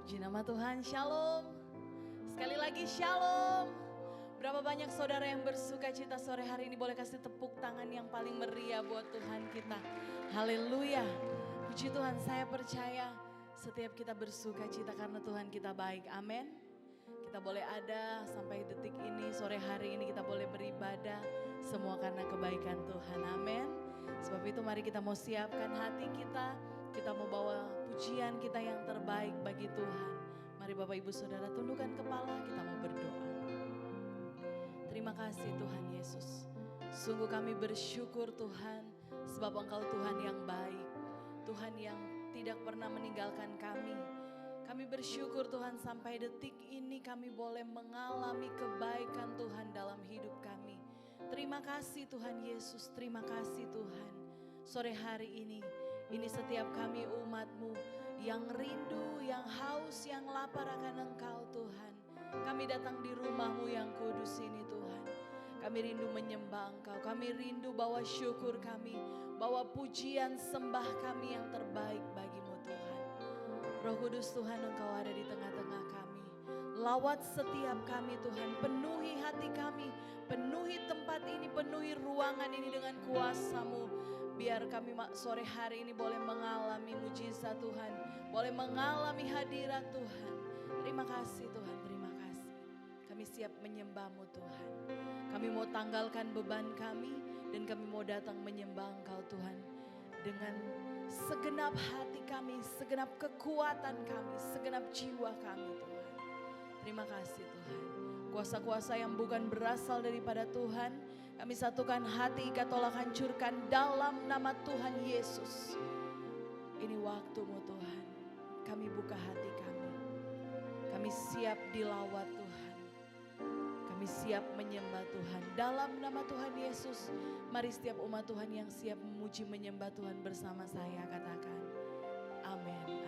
Puji nama Tuhan, shalom. Sekali lagi shalom. Berapa banyak saudara yang bersuka cita sore hari ini, boleh kasih tepuk tangan yang paling meriah buat Tuhan kita. Haleluya. Puji Tuhan, saya percaya setiap kita bersuka cita karena Tuhan kita baik. Amin. Kita boleh ada sampai detik ini, sore hari ini kita boleh beribadah. Semua karena kebaikan Tuhan. Amin. Sebab itu mari kita mau siapkan hati kita. Kita mau bawa pujian kita yang terbaik bagi Tuhan. Mari Bapak Ibu Saudara tundukkan kepala, kita mau berdoa. Terima kasih Tuhan Yesus. Sungguh kami bersyukur Tuhan, sebab Engkau Tuhan yang baik. Tuhan yang tidak pernah meninggalkan kami. Kami bersyukur Tuhan sampai detik ini kami boleh mengalami kebaikan Tuhan dalam hidup kami. Terima kasih Tuhan Yesus, terima kasih Tuhan. Sore hari ini setiap kami umat-Mu yang rindu, yang haus, yang lapar akan Engkau Tuhan. Kami datang di rumah-Mu yang kudus ini Tuhan. Kami rindu menyembah Engkau, kami rindu bawa syukur kami, bawa pujian sembah kami yang terbaik bagi-Mu Tuhan. Roh Kudus Tuhan, Engkau ada di tengah-tengah kami. Lawat setiap kami Tuhan, penuhi hati kami, penuhi tempat ini, penuhi ruangan ini dengan kuasa-Mu. Biar kami sore hari ini boleh mengalami mujizat Tuhan, boleh mengalami hadirat Tuhan. Terima kasih Tuhan, terima kasih. Kami siap menyembah-Mu Tuhan. Kami mau tanggalkan beban kami dan kami mau datang menyembah Engkau Tuhan. Dengan segenap hati kami, segenap kekuatan kami, segenap jiwa kami Tuhan. Terima kasih Tuhan. Kuasa-kuasa yang bukan berasal daripada Tuhan, kami satukan hati, Kau tolak hancurkan dalam nama Tuhan Yesus. Ini waktu-Mu Tuhan, kami buka hati kami. Kami siap dilawat Tuhan. Kami siap menyembah Tuhan. Dalam nama Tuhan Yesus, mari setiap umat Tuhan yang siap memuji menyembah Tuhan bersama saya katakan, amin, amin.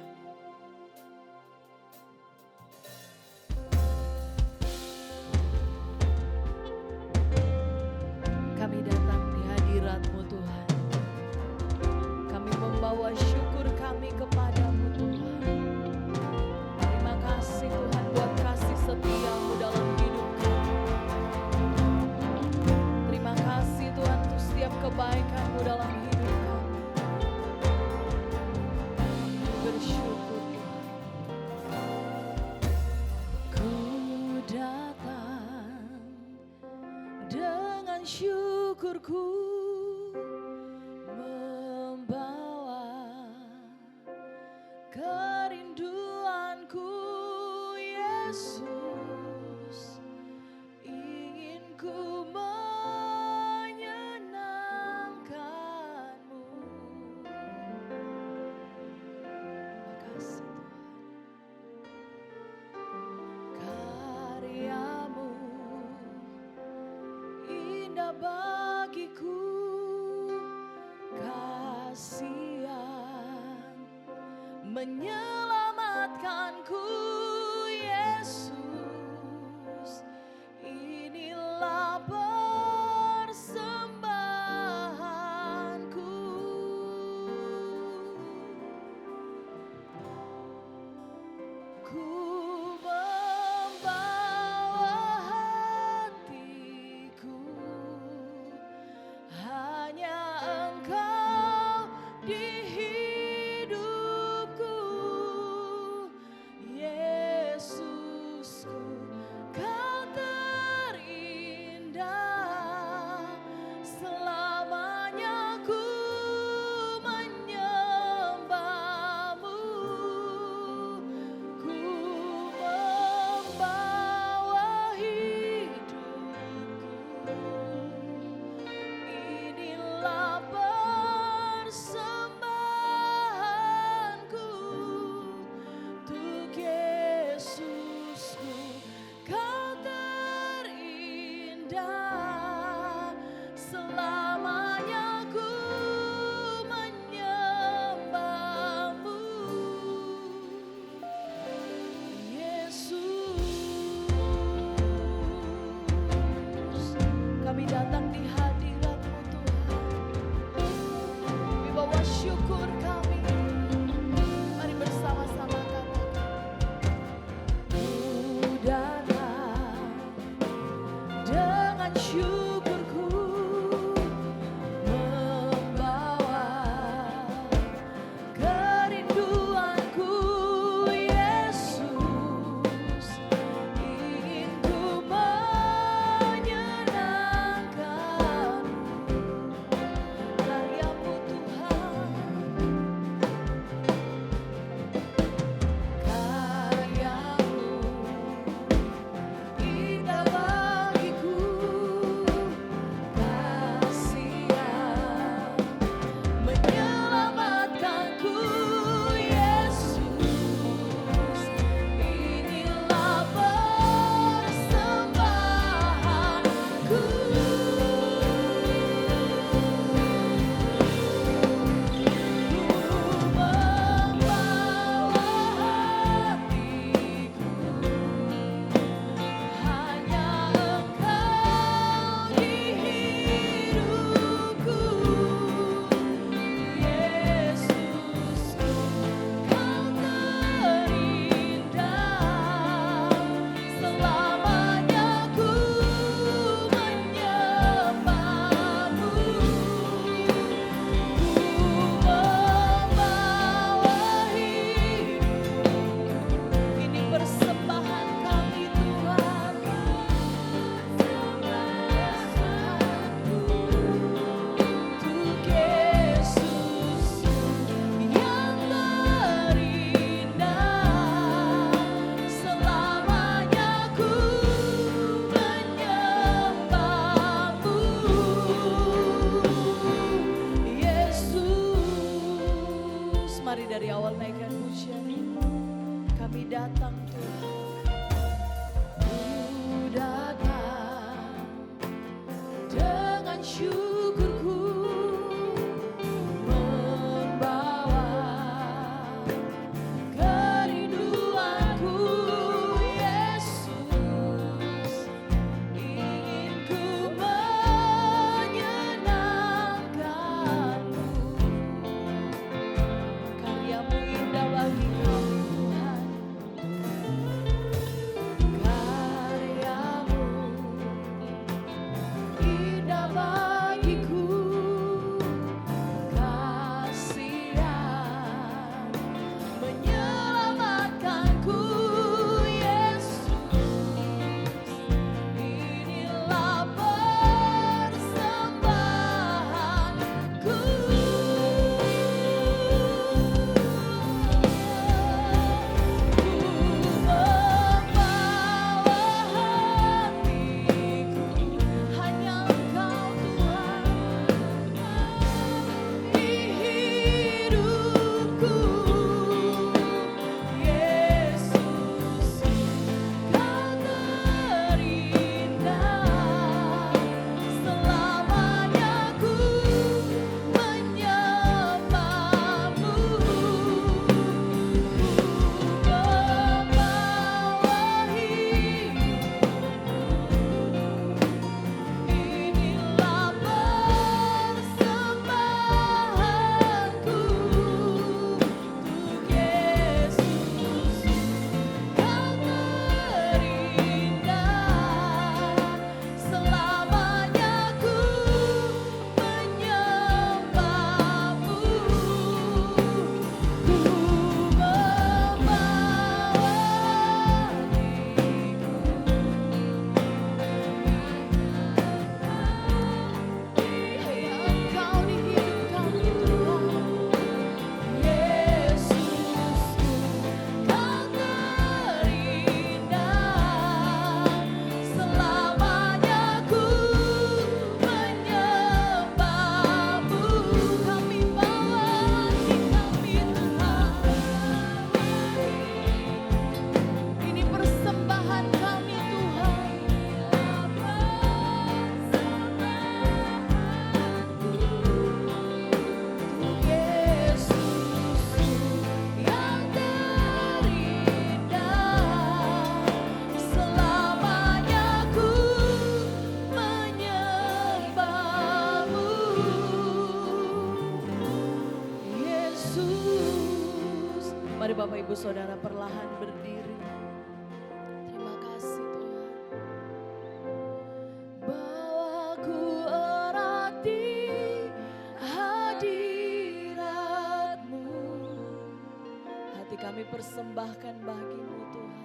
Kami datang di hadirat-Mu Tuhan. Kami membawa syukur kami kepada-Mu Tuhan. Terima kasih Tuhan buat kasih setia-Mu dalam hidup kami. Terima kasih Tuhan untuk setiap kebaikan-Mu dalam hidup kami. Bersyukur Tuhan. Ku datang dengan syukurku, membawa kerinduanku Yesus, ingin ku menyenangkan-Mu. Terima kasih Tuhan. Karya-Mu indah bagiku, kasih yang menyelamatkanku Yesus, inilah persembahanku. Ku membawa hatiku, hanya Engkau di hidupku, Yesusku, Kau terindah. Selamanya ku menyembah-Mu, ku kami datang Tuhan. Ku datang dengan syukurku, membawa kerinduanku Yesus. Ingin ku menyenangkanmu, karyamu indah bagi kami Tuhan. Karyamu indah bagiku, kasihan menyelamatkanku Yesus. Inilah persembahanku. Ku membawa hatiku, hanya Engkau Tuhan di hidupku. Yesus, Kau terindah, selamanya ku menyembahmu. Membawa hidupku, inilah persembahanku untuk Yesus. Kau terindah, selamanya ku menyembahmu. Ku membawa hanya Engkau di hidup kami Tuhan. Yesusku, Kau terindah, selamanya ku menyembahmu. Kami bawa hati kami Tuhan, ini persembahan kami Tuhan. Yesus yang terindah, selamanya ku menyembahmu. Yesus. Mari Bapak Ibu Saudara perlahan berdiri. Terima kasih Tuhan. Bawa ku erati hadirat-Mu, hati kami persembahkan bagimu Tuhan.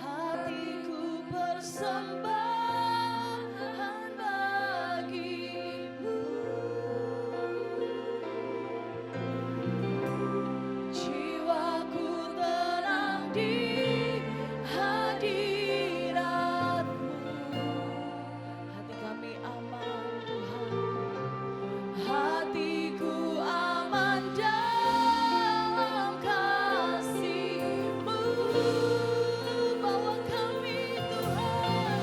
Hatiku persembahkan bagimu, jiwaku tenang di hadirat-Mu. Hati kami aman Tuhan, hatiku aman dalam kasih-Mu. Bawa kami Tuhan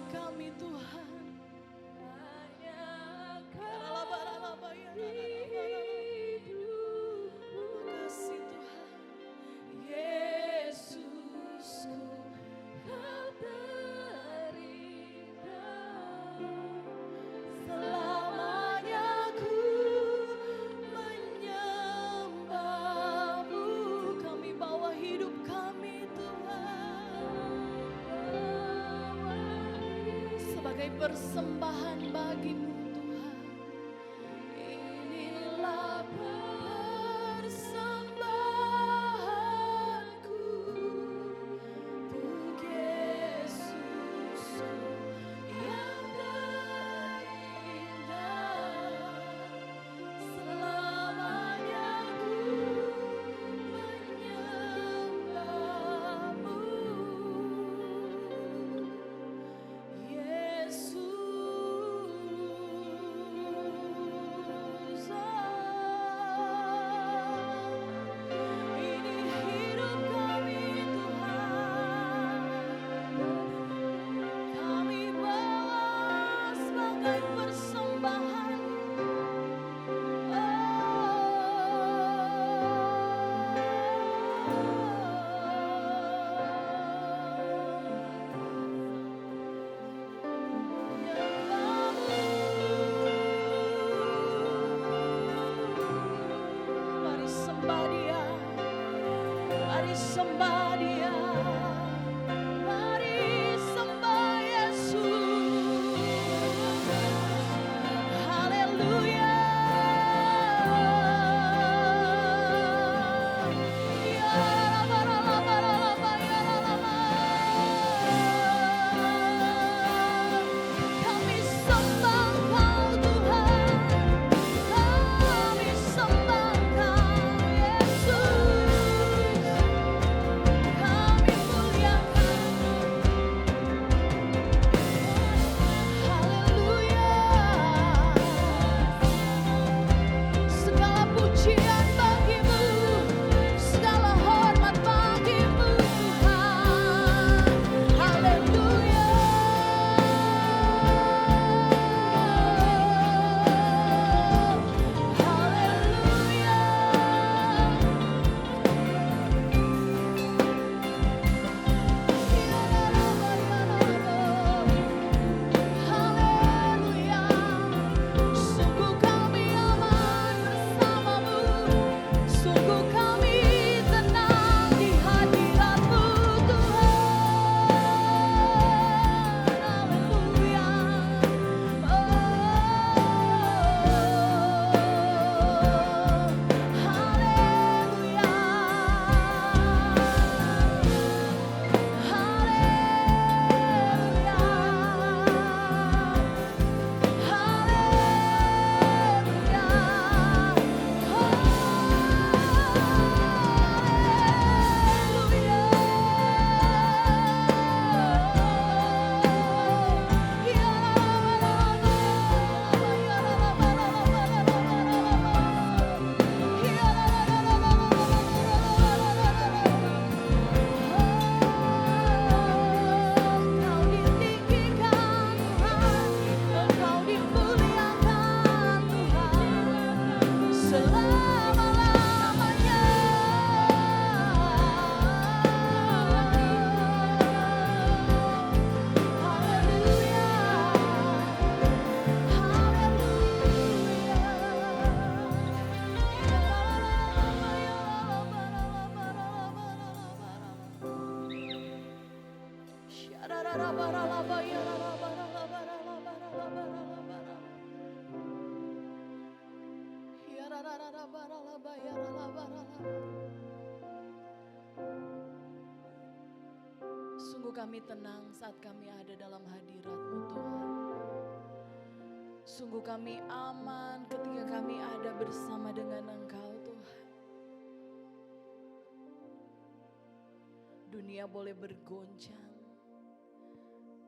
kami Tuhan. Terima kasih Tuhan. Yesusku, Kau terindah. Selamanya ku menyembah-Mu. Kami bawa hidup kami Tuhan sebagai persembahan bagi-Mu Tuhan. Inilah persembahanku untuk Yesusku yang terindah. Selamanya ku menyembah-Mu. Yesus, ini hidup kami Tuhan. Kami bawa sebagai persembahan. Mari sembah Dia, mari sembah Dia, mari sembah Yesus. Haleluya. Ya Rabba, Rabba, Rabba, ya Rabba. Kami sembah Engkau Tuhan, kami sembah Engkau Yesus, kami muliakan. Haleluya. Segala pujian bagi-Mu, segala hormat bagi-Mu Tuhan. Haleluya. Haleluya. Sungguh kami aman bersama-Mu, sungguh kami tenang di hadirat-Mu Tuhan. Haleluya. Engkau ditinggikan Tuhan, Engkau dimuliakan Tuhan selama-lamanya. Haleluya, Sungguh kami tenang saat kami ada dalam hadirat-Mu Tuhan. Sungguh kami aman ketika kami ada bersama dengan Engkau Tuhan. Dunia boleh bergoncang,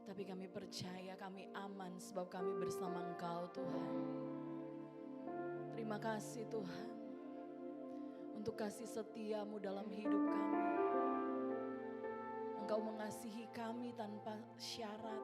tapi kami percaya kami aman sebab kami bersama Engkau Tuhan. Terima kasih Tuhan untuk kasih setia-Mu dalam hidup kami. Engkau mengasihi kami tanpa syarat.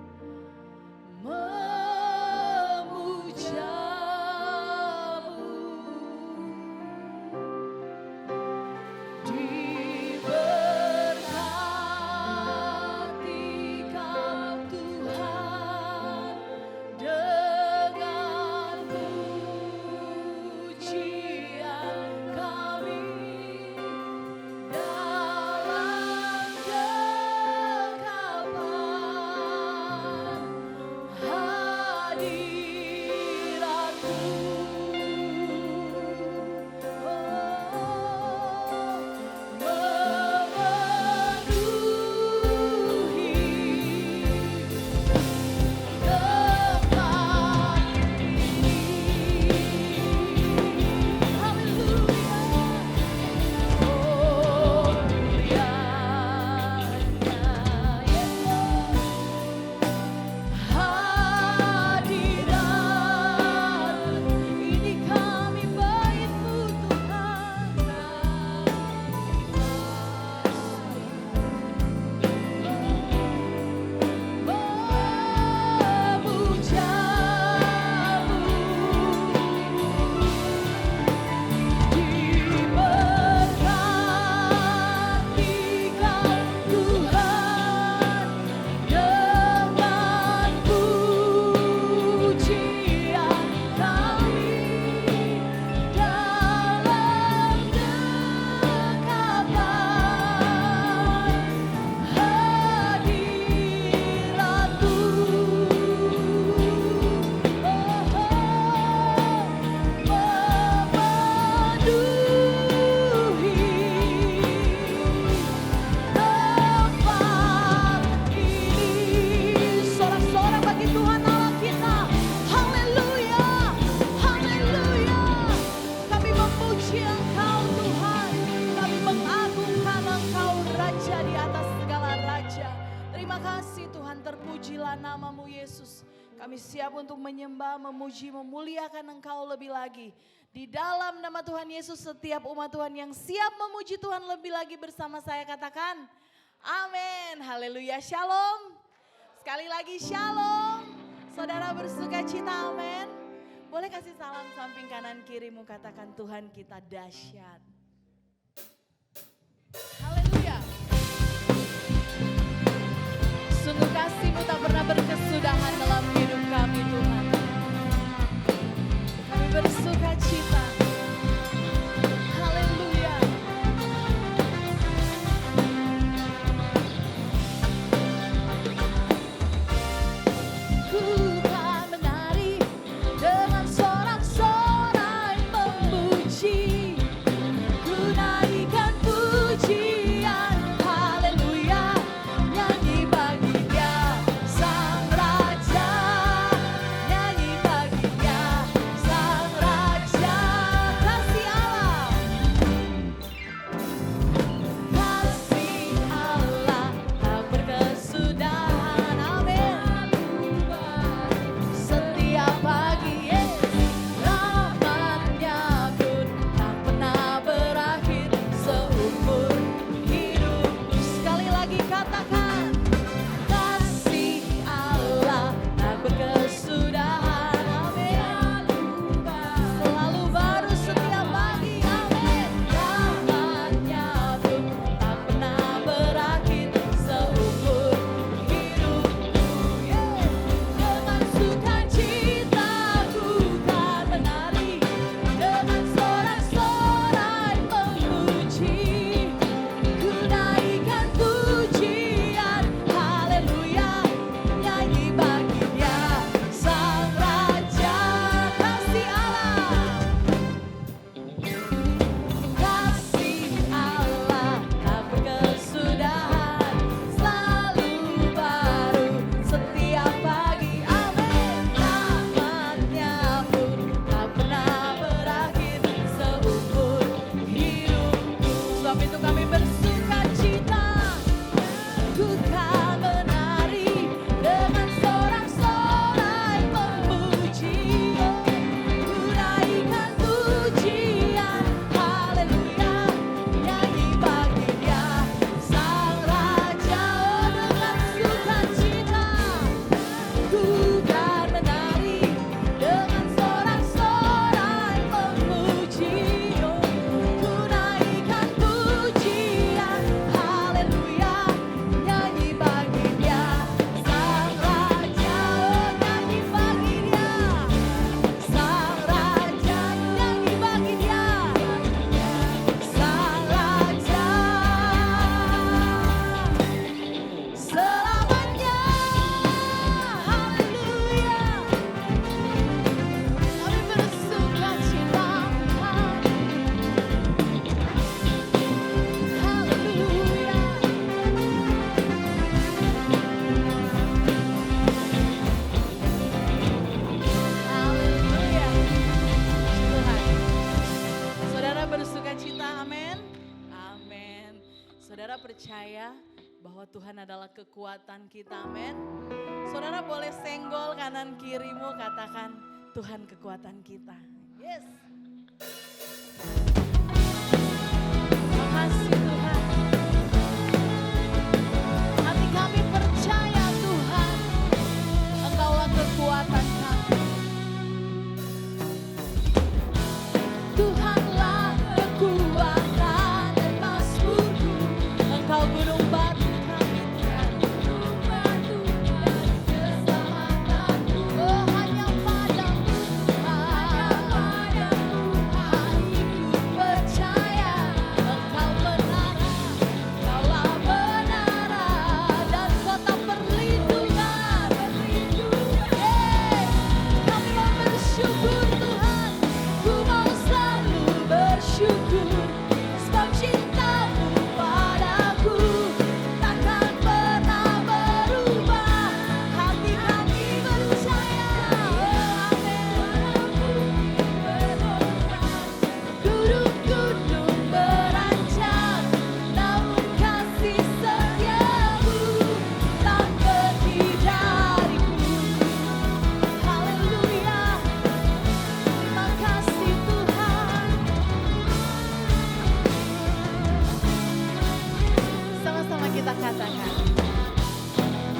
Tuhan, terpujilah nama-Mu Yesus. Kami siap untuk menyembah, memuji, memuliakan Engkau lebih lagi. Di dalam nama Tuhan Yesus, setiap umat Tuhan yang siap memuji Tuhan lebih lagi bersama saya katakan, amin. Haleluya, shalom. Sekali lagi shalom. Saudara bersuka cita, amin. Boleh kasih salam samping kanan kirimu, katakan Tuhan kita dahsyat. Haleluya. Sungguh kasih-Mu tak pernah berkesudahan dalam hidup kami Tuhan. Kami bersuka cita. Haleluya. Ku kan menari dengan sorak-sorai memuji. Ku naikkan pujian. Haleluya. Nyanyi bagi Dia Sang Raja. Nyanyi bagi Dia Sang Raja. Kasih Allah. Kasih Allah tak berkesudahan. Amin. Setiap pagi rahmat-Nya pun tak pernah berakhir seumur hidupku. Sekali lagi katakan, kasih Allah tak berkesudahan. Amin. Selalu baru setiap pagi. Amin. Rahmat-Nya pun tak pernah berakhir seumur hidupku. Dengan sukacita ku kan menari, dengan sorak-sorai memuji. Ku naikkan pujian. Haleluya. Nyanyi bagi Dia Sang Raja. Kasih Allah. Kasih Allah tak berkesudahan, selalu baru setiap pagi. Amin. Rahmat-Nya pun tak pernah berakhir seumur hidupku. Sebab itu kami bersuka cita. Ku kan menari dengan sorak-sorai memuji. Ku naikkan pujian. Haleluya. Nyanyi bagi Dia Sang Raja. Dengan sukacita ku kan menari, dengan sorak-sorai memuji. Ku naikkan pujian. Haleluya. Nyanyi bagi Dia Sang Raja. Nyanyi bagi Dia Sang Raja. Nyanyi bagi Dia Sang Raja. Selamanya. Haleluya. Kami bersuka cita. Haleluya. Haleluya. Tuhan. Saudara bersuka cita, amin. Amin. Saudara percaya bahwa Tuhan adalah kekuatan kita, amin. Saudara boleh senggol kanan kirimu, katakan Tuhan kekuatan kita. Yes. Makasih Tuhan. Hati kami percaya Tuhan, Engkaulah kekuatan kami. Tuhanlah kekuatan dan mazmurku. Engkau gunung batu kami, gunung batu dan keselamatanku. Oh, hanya padamu Tuhan, hatiku percaya Engkau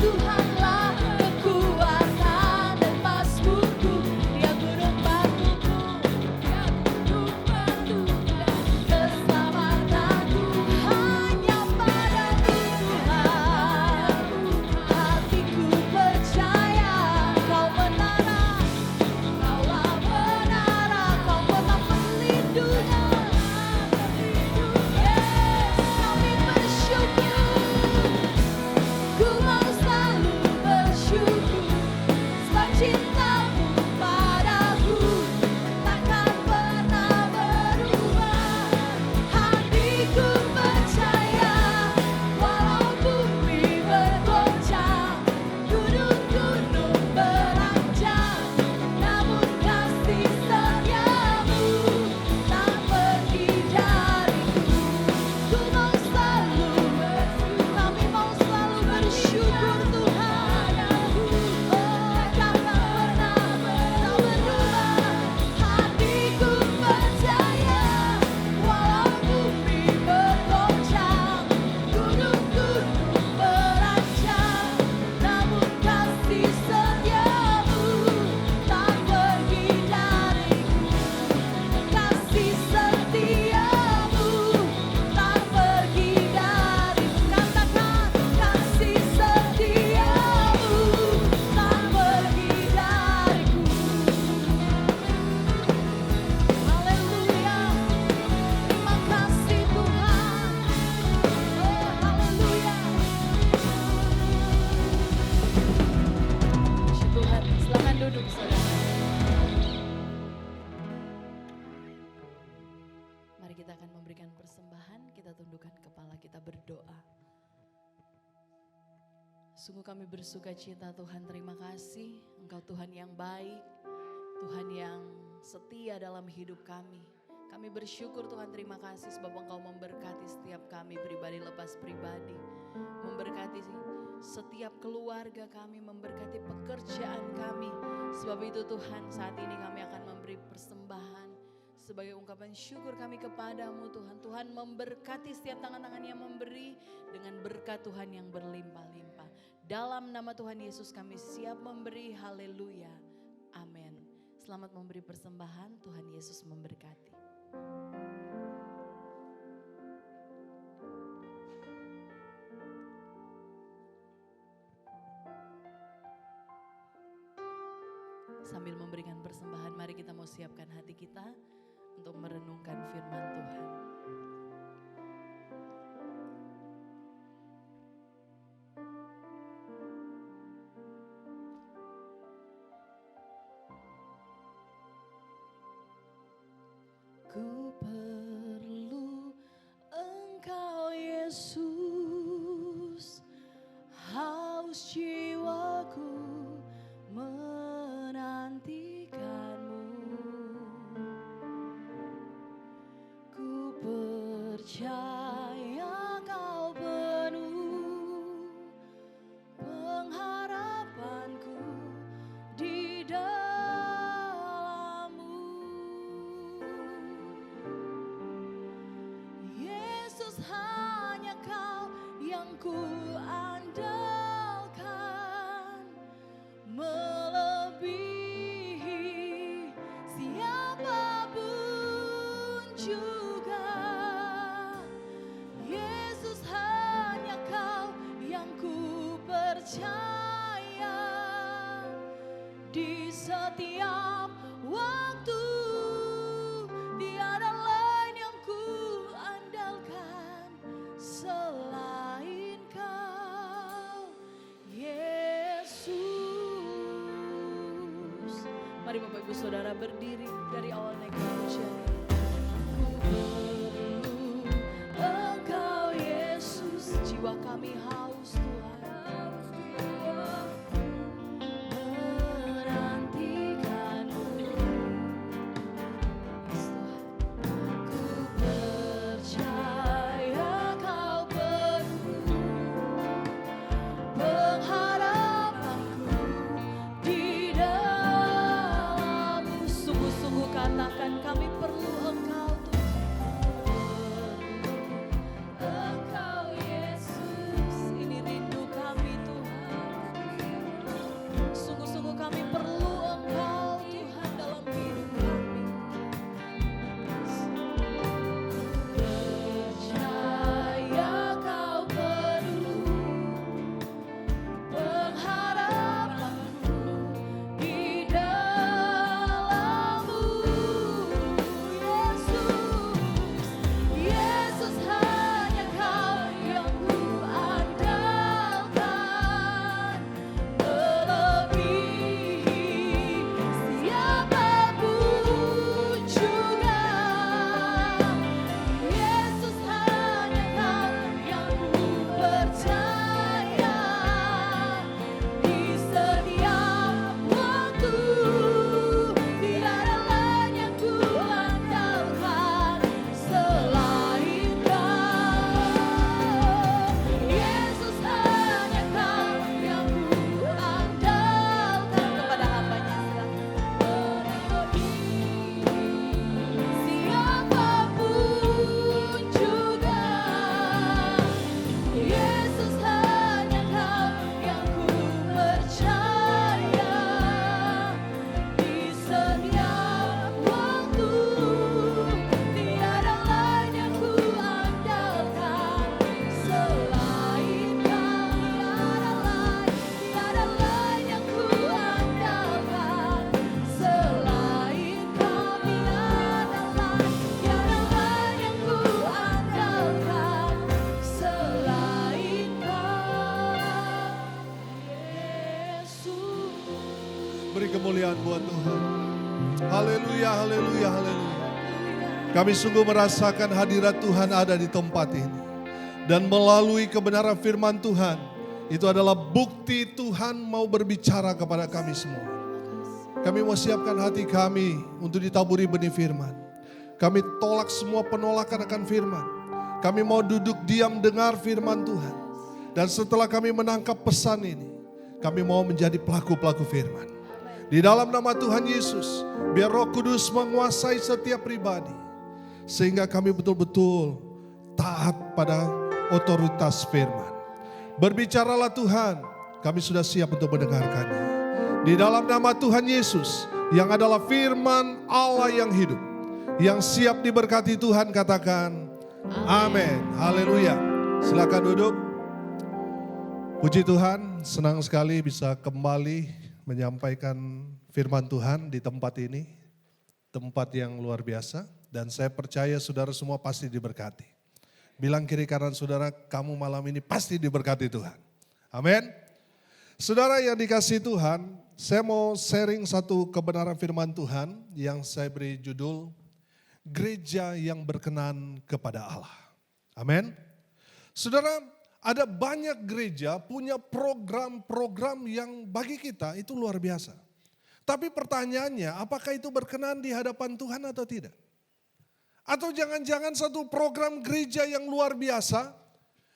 Tuhanlah kekuatan dan pasbuku, Dia gunung batuku, Dia gunung batu dan keselamatanku. Hanya padamu Tuhan, hatiku percaya. Kau menara, Kaulah menara, Kau tetap perlindungan. Yes, kami bersyukur. Ku mau selalu bersyukur, sebab cintamu padaku takkan pernah berubah. Hatiku percaya, walau bumi bergoncang, gunung-gunung beranjak, namun kasih setiamu tak pergi dariku. Ku mau selalu kami mau selalu bersyukur Tuhan. Oh, takkan pernah berubah. Hatiku percaya, walau bumi bergoncang, gunung-gunung beranjak, namun kasih setiamu tak pergi dariku. Kasih setiamu tak pergi dariku. Katakan, kasih setiamu tak pergi dariku. Haleluya, terima kasih Tuhan. Oh, haleluya. Puji Tuhan, silakan duduk saudara. Mari kita akan memberikan persembahan, kita tundukkan kepala, kita berdoa. Sungguh kami bersuka cita Tuhan, terima kasih. Engkau Tuhan yang baik, Tuhan yang setia dalam hidup kami. Kami bersyukur Tuhan, terima kasih sebab Engkau memberkati setiap kami pribadi lepas pribadi. Memberkati setiap keluarga kami, memberkati pekerjaan kami. Sebab itu Tuhan, saat ini kami akan memberi persembahan sebagai ungkapan syukur kami kepadamu Tuhan. Tuhan memberkati setiap tangan-tangan yang memberi dengan berkat Tuhan yang berlimpah-limpah. Dalam nama Tuhan Yesus kami siap memberi, haleluya, amin. Selamat memberi persembahan, Tuhan Yesus memberkati. Sambil memberikan persembahan, mari kita mau siapkan hati kita untuk merenungkan firman Tuhan. Ku perlu Engkau Yesus, haus jiwaku menantikanmu. Ku percaya Kau penuh pengharapanku di dalam-Mu. Yesus, hanya Kau yang ku andalkan, melebihi siapapun juga. Yesus, hanya Kau yang ku percaya di setiap waktu. Tiada lain yang ku andalkan selain Kau, Yesus. Mari Bapak Ibu Saudara berdiri dari awal naik pujian. Ku perlu Engkau Yesus, jiwa kami haus Tuhan. Menantikanmu. Yes, Tuhan. Ku percaya Kau penuh pengharapanku di dalam-Mu. Sungguh-sungguh katakan, kami perlu Beri kemuliaan buat Tuhan. Haleluya, haleluya, haleluya. Kami sungguh merasakan hadirat Tuhan ada di tempat ini. Dan melalui kebenaran firman Tuhan, itu adalah bukti Tuhan mau berbicara kepada kami semua. Kami mau siapkan hati kami untuk ditaburi benih firman. Kami tolak semua penolakan akan firman. Kami mau duduk diam dengar firman Tuhan. Dan setelah kami menangkap pesan ini, kami mau menjadi pelaku-pelaku firman. Di dalam nama Tuhan Yesus, biar Roh Kudus menguasai setiap pribadi. Sehingga kami betul-betul taat pada otoritas firman. Berbicaralah Tuhan, kami sudah siap untuk mendengarkannya. Di dalam nama Tuhan Yesus, yang adalah firman Allah yang hidup. Yang siap diberkati Tuhan, katakan amin. Haleluya. Silakan duduk. Puji Tuhan, senang sekali bisa kembali menyampaikan firman Tuhan di tempat ini. Tempat yang luar biasa. Dan saya percaya saudara semua pasti diberkati. Bilang kiri kanan saudara, kamu malam ini pasti diberkati Tuhan. Amin. Saudara yang dikasihi Tuhan, saya mau sharing satu kebenaran firman Tuhan yang saya beri judul Gereja yang berkenan kepada Allah. Amin. Saudara, ada banyak gereja punya program-program yang bagi kita itu luar biasa. Tapi pertanyaannya, apakah itu berkenan di hadapan Tuhan atau tidak? Atau jangan-jangan satu program gereja yang luar biasa,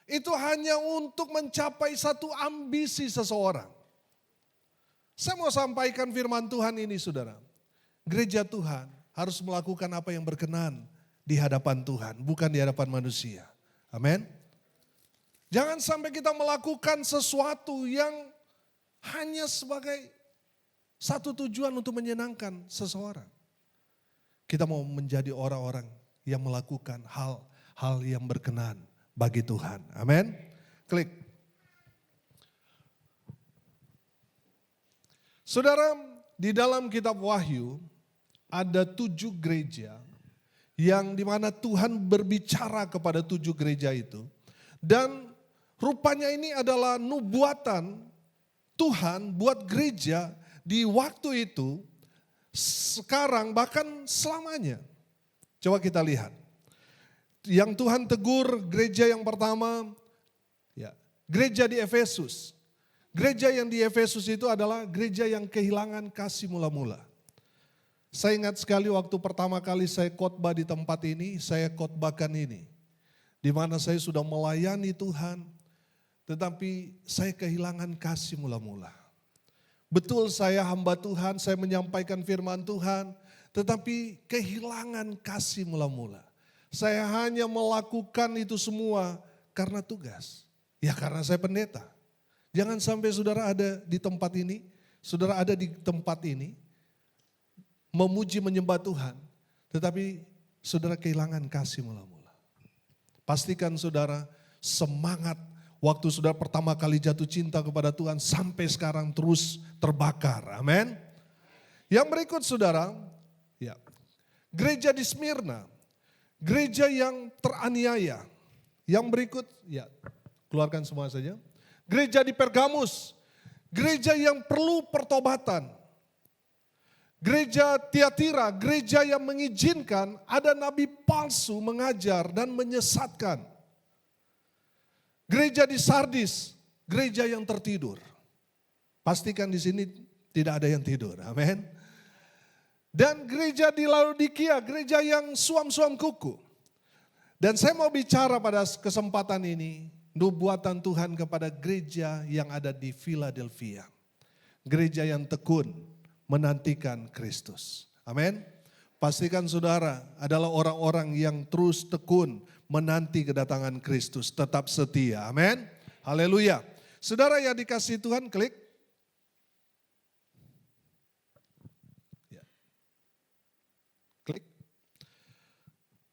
itu hanya untuk mencapai satu ambisi seseorang. Saya mau sampaikan firman Tuhan ini saudara. Gereja Tuhan harus melakukan apa yang berkenan di hadapan Tuhan, bukan di hadapan manusia. Amin. Jangan sampai kita melakukan sesuatu yang hanya sebagai satu tujuan untuk menyenangkan seseorang. Kita mau menjadi orang-orang yang melakukan hal-hal yang berkenan bagi Tuhan. Amin. Klik. Saudara, di dalam kitab Wahyu ada 7 gereja yang dimana Tuhan berbicara kepada 7 gereja itu. Dan rupanya ini adalah nubuatan Tuhan buat gereja di waktu itu, sekarang bahkan selamanya. Coba kita lihat. Yang Tuhan tegur gereja yang pertama, ya, gereja di Efesus. Gereja yang di Efesus itu adalah gereja yang kehilangan kasih mula-mula. Saya ingat sekali waktu pertama kali saya khotbah di tempat ini, saya khotbahkan ini. Di mana saya sudah melayani Tuhan, tetapi saya kehilangan kasih mula-mula. Betul saya hamba Tuhan, saya menyampaikan firman Tuhan, tetapi kehilangan kasih mula-mula. Saya hanya melakukan itu semua karena tugas. Ya karena saya pendeta. Jangan sampai saudara ada di tempat ini, saudara ada di tempat ini, memuji menyembah Tuhan, tetapi saudara kehilangan kasih mula-mula. Pastikan saudara semangat waktu saudara pertama kali jatuh cinta kepada Tuhan sampai sekarang terus terbakar. Amin. Yang berikut saudara, ya, gereja di Smyrna, gereja yang teraniaya. Yang berikut, ya, keluarkan semua saja. Gereja di Pergamus, gereja yang perlu pertobatan. Gereja Tiatira, gereja yang mengizinkan ada nabi palsu mengajar dan menyesatkan. Gereja di Sardis, gereja yang tertidur. Pastikan di sini tidak ada yang tidur, amin. Dan gereja di Laodikia, gereja yang suam-suam kuku. Dan saya mau bicara pada kesempatan ini, nubuatan Tuhan kepada gereja yang ada di Philadelphia. Gereja yang tekun menantikan Kristus. Amin. Pastikan saudara adalah orang-orang yang terus tekun menanti kedatangan Kristus, tetap setia. Amin. Haleluya. Saudara yang dikasihi Tuhan, klik. Ya. Klik.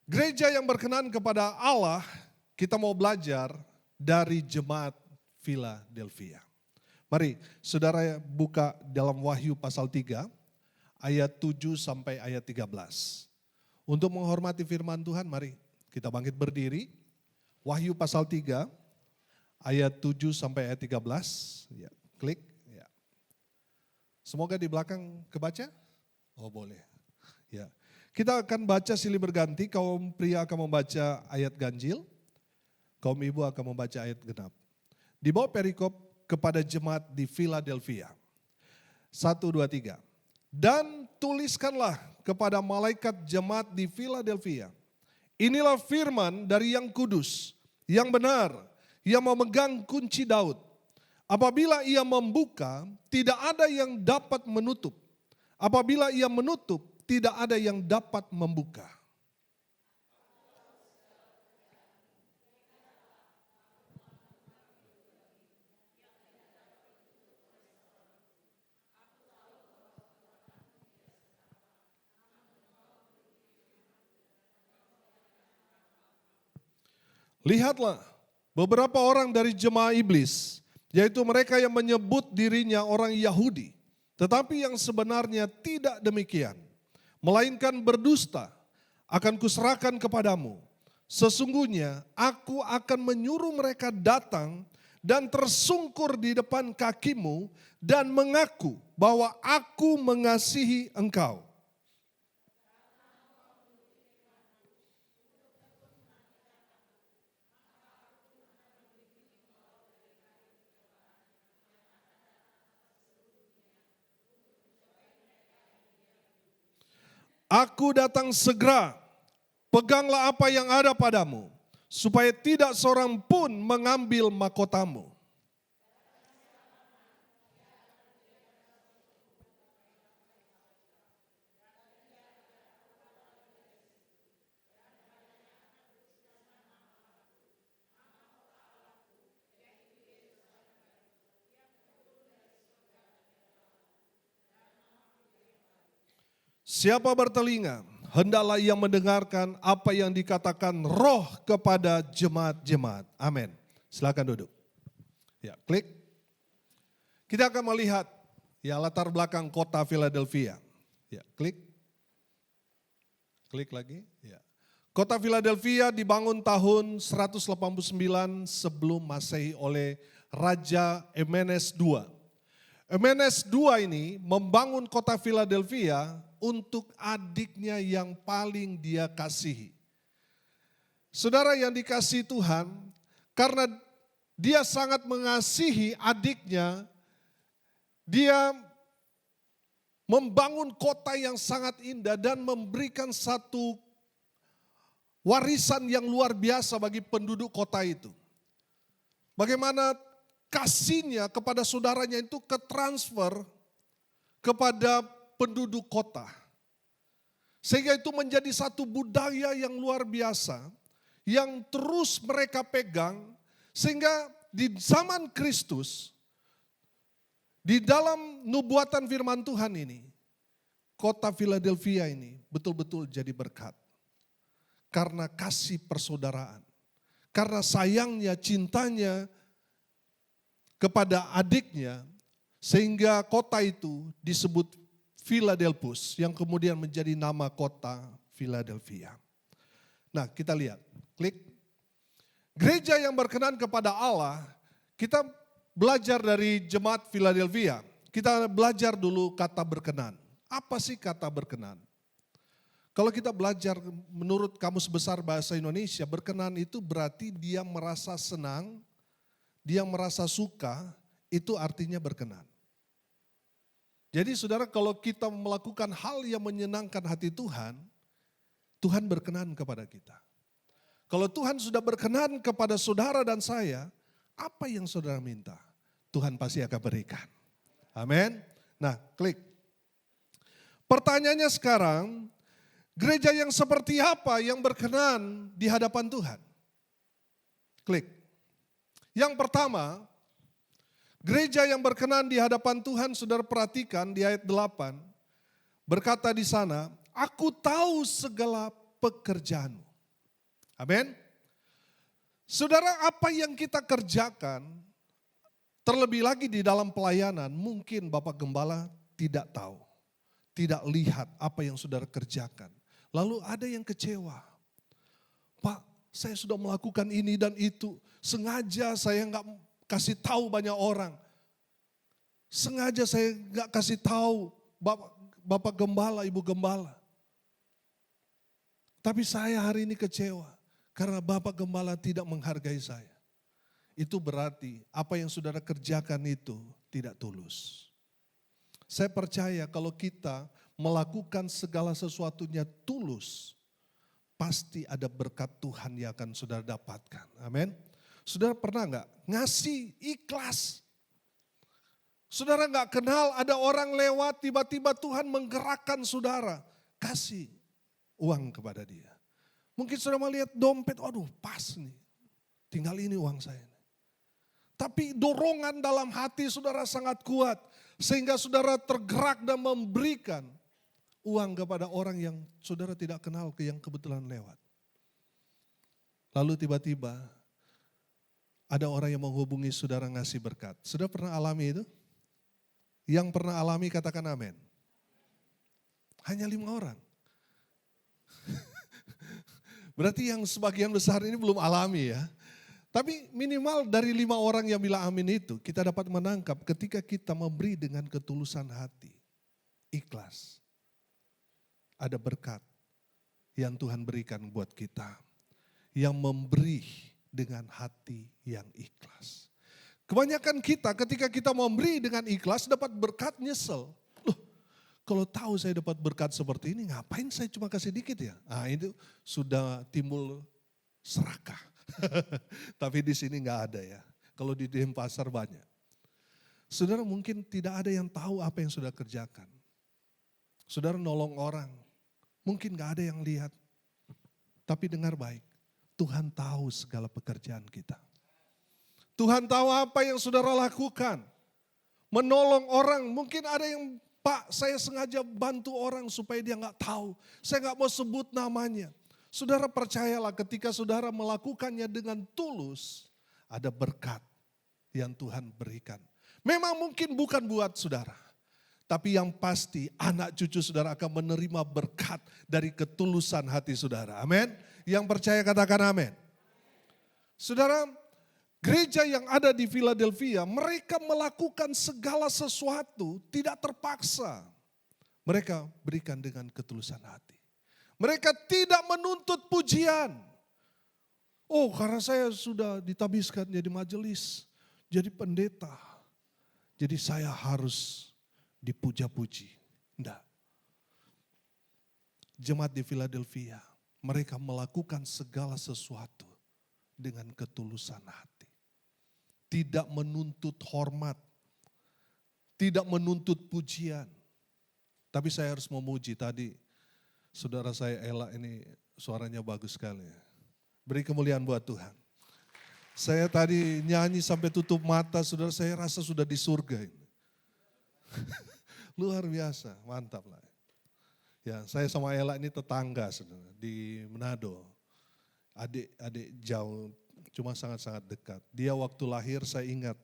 Gereja yang berkenan kepada Allah, kita mau belajar dari jemaat Philadelphia. Mari saudara buka dalam Wahyu pasal 3 ayat 7 sampai ayat 13. Untuk menghormati firman Tuhan mari kita bangkit berdiri. Wahyu pasal 3 ayat 7 sampai ayat 13. Ya, klik. Ya. Semoga di belakang kebaca. Oh boleh. Ya. Kita akan baca silih berganti, kaum pria akan membaca ayat ganjil, kaum ibu akan membaca ayat genap. Di bawah perikop kepada jemaat di Philadelphia. 1, 2, 3. Dan tuliskanlah kepada malaikat jemaat di Philadelphia. Inilah firman dari yang kudus, yang benar, yang memegang kunci Daud. Apabila ia membuka, tidak ada yang dapat menutup. Apabila ia menutup, tidak ada yang dapat membuka. Lihatlah, beberapa orang dari jemaah iblis, yaitu mereka yang menyebut dirinya orang Yahudi, tetapi yang sebenarnya tidak demikian, melainkan berdusta, akan kuserahkan kepadamu. Sesungguhnya aku akan menyuruh mereka datang dan tersungkur di depan kakimu dan mengaku bahwa aku mengasihi engkau. Aku datang segera, peganglah apa yang ada padamu, supaya tidak seorang pun mengambil mahkotamu. Siapa bertelinga, hendaklah ia mendengarkan apa yang dikatakan Roh kepada jemaat-jemaat. Amin. Silakan duduk. Ya, klik. Kita akan melihat ya latar belakang kota Philadelphia. Ya, klik. Klik lagi. Ya. Kota Philadelphia dibangun tahun 189 sebelum Masehi oleh Raja Emenes II. Emenes II ini membangun kota Philadelphia untuk adiknya yang paling dia kasihi. Saudara yang dikasihi Tuhan, karena dia sangat mengasihi adiknya, dia membangun kota yang sangat indah dan memberikan satu warisan yang luar biasa bagi penduduk kota itu. Bagaimana kasihnya kepada saudaranya itu ketransfer kepada penduduk kota. Sehingga itu menjadi satu budaya yang luar biasa, yang terus mereka pegang, sehingga di zaman Kristus, di dalam nubuatan firman Tuhan ini, kota Philadelphia ini betul-betul jadi berkat. Karena kasih persaudaraan, karena sayangnya, cintanya kepada adiknya, sehingga kota itu disebut Philadelphus, yang kemudian menjadi nama kota Philadelphia. Nah, kita lihat, klik. Gereja yang berkenan kepada Allah, kita belajar dari jemaat Philadelphia. Kita belajar dulu kata berkenan. Apa sih kata berkenan? Kalau kita belajar menurut Kamus Besar Bahasa Indonesia, berkenan itu berarti dia merasa senang, dia merasa suka, itu artinya berkenan. Jadi saudara, kalau kita melakukan hal yang menyenangkan hati Tuhan, Tuhan berkenan kepada kita. Kalau Tuhan sudah berkenan kepada saudara dan saya, apa yang saudara minta, Tuhan pasti akan berikan. Amin. Nah, klik. Pertanyaannya sekarang, gereja yang seperti apa yang berkenan di hadapan Tuhan? Klik. Yang pertama, gereja yang berkenan di hadapan Tuhan, saudara perhatikan di ayat 8, berkata di sana, aku tahu segala pekerjaanmu. Amin. Saudara, apa yang kita kerjakan, terlebih lagi di dalam pelayanan, mungkin Bapak Gembala tidak tahu, tidak lihat apa yang saudara kerjakan. Lalu ada yang kecewa. Pak, saya sudah melakukan ini dan itu, sengaja saya enggak kasih tahu banyak orang. Sengaja saya gak kasih tahu Bapak Gembala, Ibu Gembala. Tapi saya hari ini kecewa karena Bapak Gembala tidak menghargai saya. Itu berarti apa yang saudara kerjakan itu tidak tulus. Saya percaya kalau kita melakukan segala sesuatunya tulus, pasti ada berkat Tuhan yang akan saudara dapatkan. Amin. Saudara pernah gak ngasih ikhlas? Saudara gak kenal ada orang lewat tiba-tiba Tuhan menggerakkan saudara. Kasih uang kepada dia. Mungkin saudara melihat dompet, aduh pas nih. Tinggal ini uang saya. Tapi dorongan dalam hati saudara sangat kuat. Sehingga saudara tergerak dan memberikan uang kepada orang yang saudara tidak kenal yang kebetulan lewat. Lalu tiba-tiba ada orang yang menghubungi saudara ngasih berkat. Saudara pernah alami itu? Yang pernah alami katakan amin. Hanya 5 orang. Berarti yang sebagian besar ini belum alami ya. Tapi minimal dari 5 orang yang bilang amin itu kita dapat menangkap ketika kita memberi dengan ketulusan hati. Ikhlas. Ada berkat yang Tuhan berikan buat kita. Yang memberi dengan hati yang ikhlas. Kebanyakan kita ketika kita memberi dengan ikhlas dapat berkat nyesel. Loh, kalau tahu saya dapat berkat seperti ini ngapain saya cuma kasih dikit ya? Nah itu sudah timbul serakah. Tapi di sini nggak ada ya. Kalau di Denpasar banyak. Saudara mungkin tidak ada yang tahu apa yang sudah kerjakan. Saudara nolong orang. Mungkin nggak ada yang lihat. Tapi dengar baik. Tuhan tahu segala pekerjaan kita. Tuhan tahu apa yang saudara lakukan. Menolong orang. Mungkin ada yang, Pak saya sengaja bantu orang supaya dia nggak tahu. Saya nggak mau sebut namanya. Saudara percayalah ketika saudara melakukannya dengan tulus. Ada berkat yang Tuhan berikan. Memang mungkin bukan buat saudara. Tapi yang pasti anak cucu saudara akan menerima berkat dari ketulusan hati saudara. Amin. Yang percaya katakan amin. Saudara, gereja yang ada di Philadelphia, mereka melakukan segala sesuatu tidak terpaksa. Mereka berikan dengan ketulusan hati. Mereka tidak menuntut pujian. Oh, karena saya sudah ditabiskan jadi majelis, jadi pendeta. Jadi saya harus dipuja-puji. Enggak. Jemaat di Philadelphia, mereka melakukan segala sesuatu dengan ketulusan hati. Tidak menuntut hormat, tidak menuntut pujian. Tapi saya harus memuji tadi, saudara saya Ella ini suaranya bagus sekali. Beri kemuliaan buat Tuhan. Saya tadi nyanyi sampai tutup mata, saudara saya rasa sudah di surga ini. Luar biasa, mantap lah. Ya, saya sama Ella ini tetangga saudara, di Manado. Adik jauh, cuma sangat-sangat dekat. Dia waktu lahir saya ingat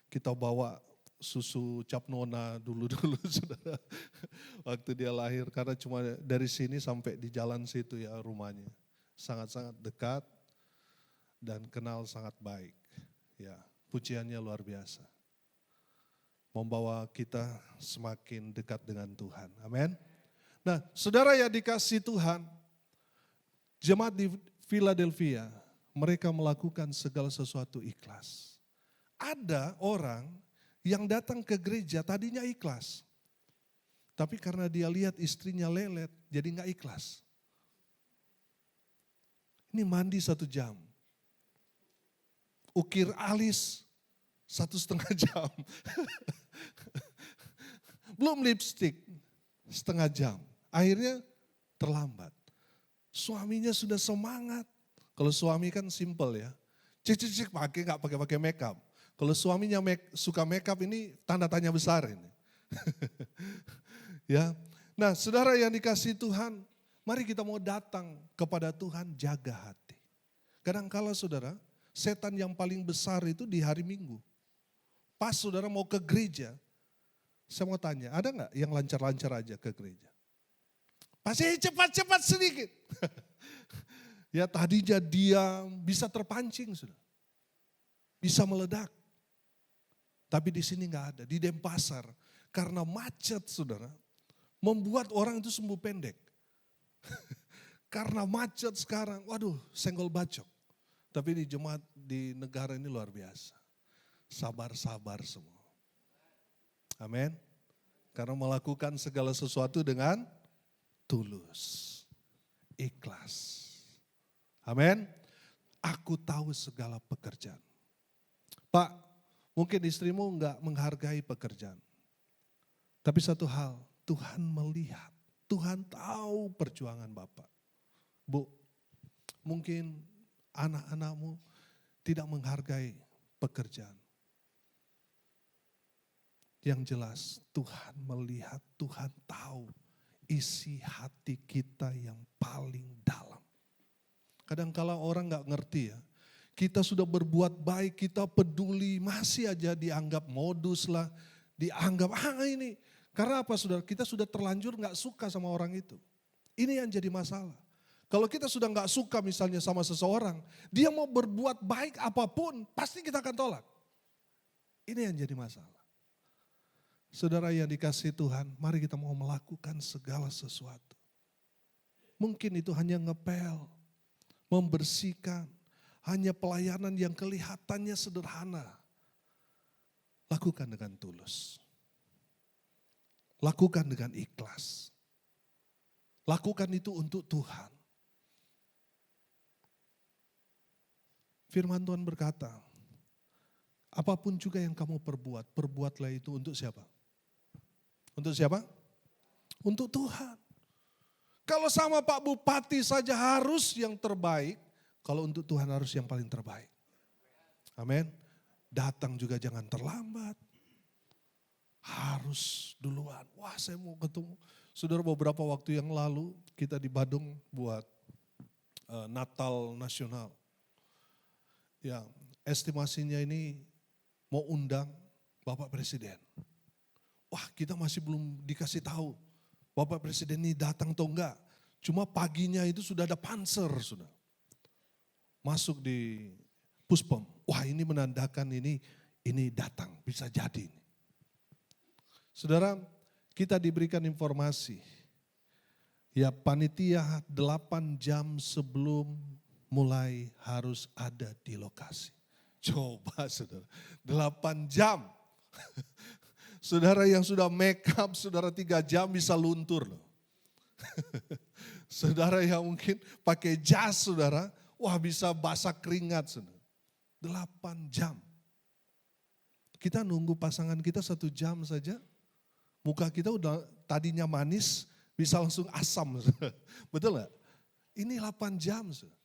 kita bawa susu cap nona dulu-dulu saudara. Waktu dia lahir karena cuma dari sini sampai di jalan situ ya rumahnya. Sangat-sangat dekat dan kenal sangat baik. Ya, pujiannya luar biasa. Membawa kita semakin dekat dengan Tuhan. Amin. Nah, saudara ya dikasih Tuhan, jemaat di Philadelphia, mereka melakukan segala sesuatu ikhlas. Ada orang yang datang ke gereja tadinya ikhlas. Tapi karena dia lihat istrinya lelet, jadi gak ikhlas. Ini mandi 1 jam. Ukir alis 1,5 jam. Belum lipstick, 1/2 jam. Akhirnya terlambat. Suaminya sudah semangat. Kalau suami kan simple ya. Cik pakai nggak pakai make up. Kalau suaminya suka make up ini tanda tanya besar ini. Ya. Nah, saudara yang dikasihi Tuhan, mari kita mau datang kepada Tuhan, jaga hati. Kadang-kala saudara, setan yang paling besar itu di hari Minggu. Pas saudara mau ke gereja, saya mau tanya, ada nggak yang lancar-lancar aja ke gereja? Pasti cepat-cepat sedikit. Ya tadinya dia bisa terpancing sudah. Bisa meledak. Tapi di sini nggak ada, di Denpasar. Karena macet saudara, membuat orang itu sembuh pendek. Karena macet sekarang, waduh senggol bacok. Tapi di jemaat di negara ini luar biasa. Sabar-sabar semua. Amin. Karena melakukan segala sesuatu dengan tulus, ikhlas. Amin. Aku tahu segala pekerjaan. Pak, mungkin istrimu enggak menghargai pekerjaan. Tapi satu hal, Tuhan melihat, Tuhan tahu perjuangan Bapak. Bu, mungkin anak-anakmu tidak menghargai pekerjaan. Yang jelas Tuhan melihat, Tuhan tahu isi hati kita yang paling dalam. Kadang-kala orang gak ngerti ya, kita sudah berbuat baik, kita peduli, masih aja dianggap modus lah, dianggap ini. Karena apa saudara, kita sudah terlanjur gak suka sama orang itu. Ini yang jadi masalah. Kalau kita sudah gak suka misalnya sama seseorang, dia mau berbuat baik apapun, pasti kita akan tolak. Ini yang jadi masalah. Saudara yang dikasihi Tuhan, mari kita mau melakukan segala sesuatu. Mungkin itu hanya ngepel, membersihkan, hanya pelayanan yang kelihatannya sederhana. Lakukan dengan tulus. Lakukan dengan ikhlas. Lakukan itu untuk Tuhan. Firman Tuhan berkata, apapun juga yang kamu perbuat, perbuatlah itu untuk siapa? Untuk siapa? Untuk Tuhan. Kalau sama Pak Bupati saja harus yang terbaik, kalau untuk Tuhan harus yang paling terbaik. Amin. Datang juga jangan terlambat. Harus duluan. Wah saya mau ketemu. Saudara beberapa waktu yang lalu kita di Badung buat Natal Nasional. Ya estimasinya ini mau undang Bapak Presiden. Wah kita masih belum dikasih tahu. Bapak Presiden ini datang atau enggak. Cuma paginya itu sudah ada panser sudah. Masuk di Puspom. Wah ini menandakan ini datang, bisa jadi. Saudara, kita diberikan informasi. Ya panitia 8 jam sebelum mulai harus ada di lokasi. Coba saudara, 8 jam. Saudara yang sudah make up, saudara 3 jam bisa luntur loh. Saudara yang mungkin pakai jas saudara, wah bisa basah keringat saudara. 8 jam. Kita nunggu pasangan kita 1 jam saja, muka kita udah tadinya manis, bisa langsung asam. Saudara. Betul gak? Ini 8 jam saudara.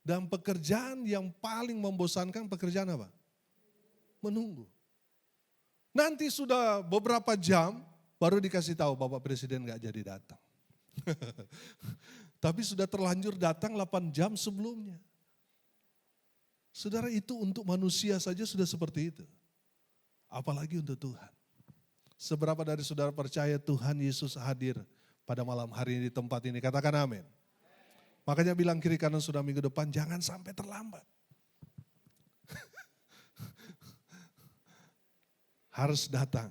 Dan pekerjaan yang paling membosankan pekerjaan apa? Menunggu. Nanti sudah beberapa jam baru dikasih tahu Bapak Presiden gak jadi datang. Tapi sudah terlanjur datang 8 jam sebelumnya. Saudara itu untuk manusia saja sudah seperti itu. Apalagi untuk Tuhan. Seberapa dari saudara percaya Tuhan Yesus hadir pada malam hari ini di tempat ini? Katakan amin. Makanya bilang kiri kanan sudah minggu depan jangan sampai terlambat. Harus datang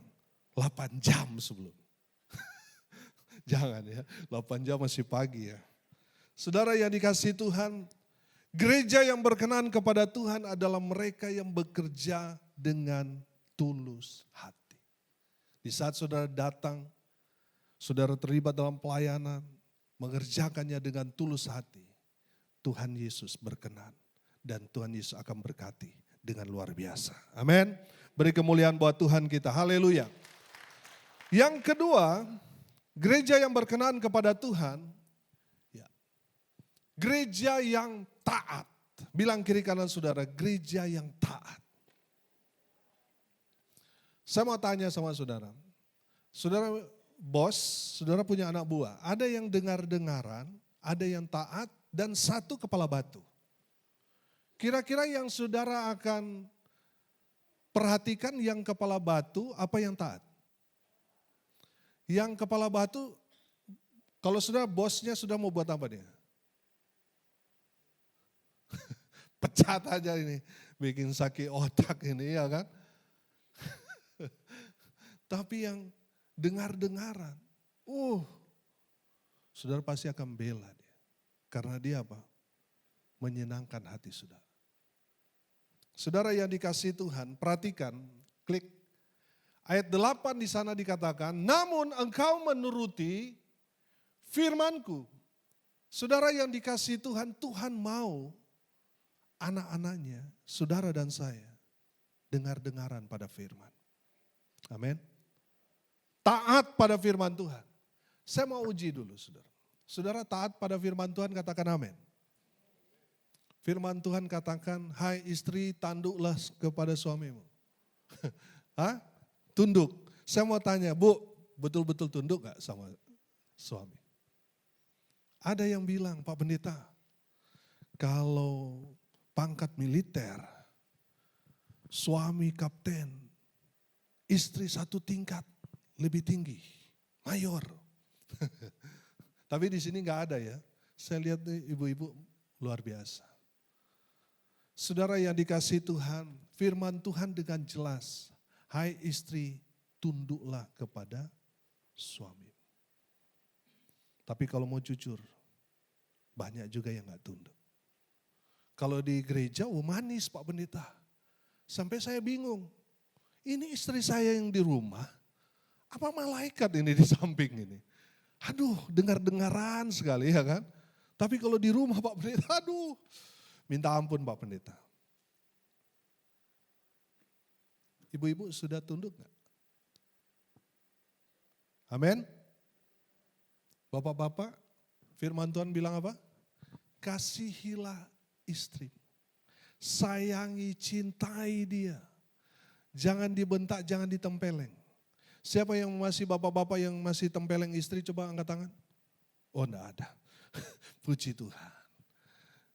8 jam sebelum. Jangan ya, 8 jam masih pagi ya. Saudara yang dikasihi Tuhan, gereja yang berkenan kepada Tuhan adalah mereka yang bekerja dengan tulus hati. Di saat saudara datang, saudara terlibat dalam pelayanan, mengerjakannya dengan tulus hati. Tuhan Yesus berkenan dan Tuhan Yesus akan berkati dengan luar biasa. Amin. Beri kemuliaan buat Tuhan kita. Haleluya. Yang kedua, gereja yang berkenan kepada Tuhan, ya, gereja yang taat. Bilang kiri kanan saudara, gereja yang taat. Saya mau tanya sama saudara. Saudara bos, saudara punya anak buah. Ada yang dengar-dengaran, ada yang taat, dan satu kepala batu. Kira-kira yang saudara akan perhatikan yang kepala batu, apa yang taat? Yang kepala batu, kalau saudara bosnya sudah mau buat apa dia? Pecat aja ini, bikin sakit otak ini ya kan. Tapi yang dengar-dengaran, saudara pasti akan bela dia. Karena dia apa? Menyenangkan hati saudara. Saudara yang dikasihi Tuhan, perhatikan, klik. Ayat 8 di sana dikatakan, namun engkau menuruti firmanku. Saudara yang dikasihi Tuhan, Tuhan mau anak-anaknya, saudara dan saya, dengar-dengaran pada firman. Amin. Taat pada firman Tuhan. Saya mau uji dulu saudara. Saudara taat pada firman Tuhan, katakan amin. Firman Tuhan katakan, hai istri tanduklah kepada suamimu. Hah? Tunduk. Saya mau tanya, Bu, betul-betul tunduk gak sama suami? Ada yang bilang, Pak Pendeta, kalau pangkat militer, suami kapten, istri satu tingkat lebih tinggi, mayor. Tapi di sini nggak ada ya. Saya lihat nih ibu-ibu luar biasa. Saudara yang dikasihi Tuhan, firman Tuhan dengan jelas, hai istri, tunduklah kepada suami. Tapi kalau mau jujur, banyak juga yang nggak tunduk. Kalau di gereja, manis Pak Pendeta. Sampai saya bingung, ini istri saya yang di rumah, apa malaikat ini di samping ini? Aduh, dengar-dengaran sekali ya kan. Tapi kalau di rumah Pak Pendeta, aduh, minta ampun Pak Pendeta. Ibu-ibu sudah tunduk gak? Amin. Bapak-bapak, firman Tuhan bilang apa? Kasihilah istri. Sayangi, cintai dia. Jangan dibentak, jangan ditempeleng. Siapa yang masih bapak-bapak yang masih tempeleng istri, coba angkat tangan. Oh enggak ada. Puji Tuhan.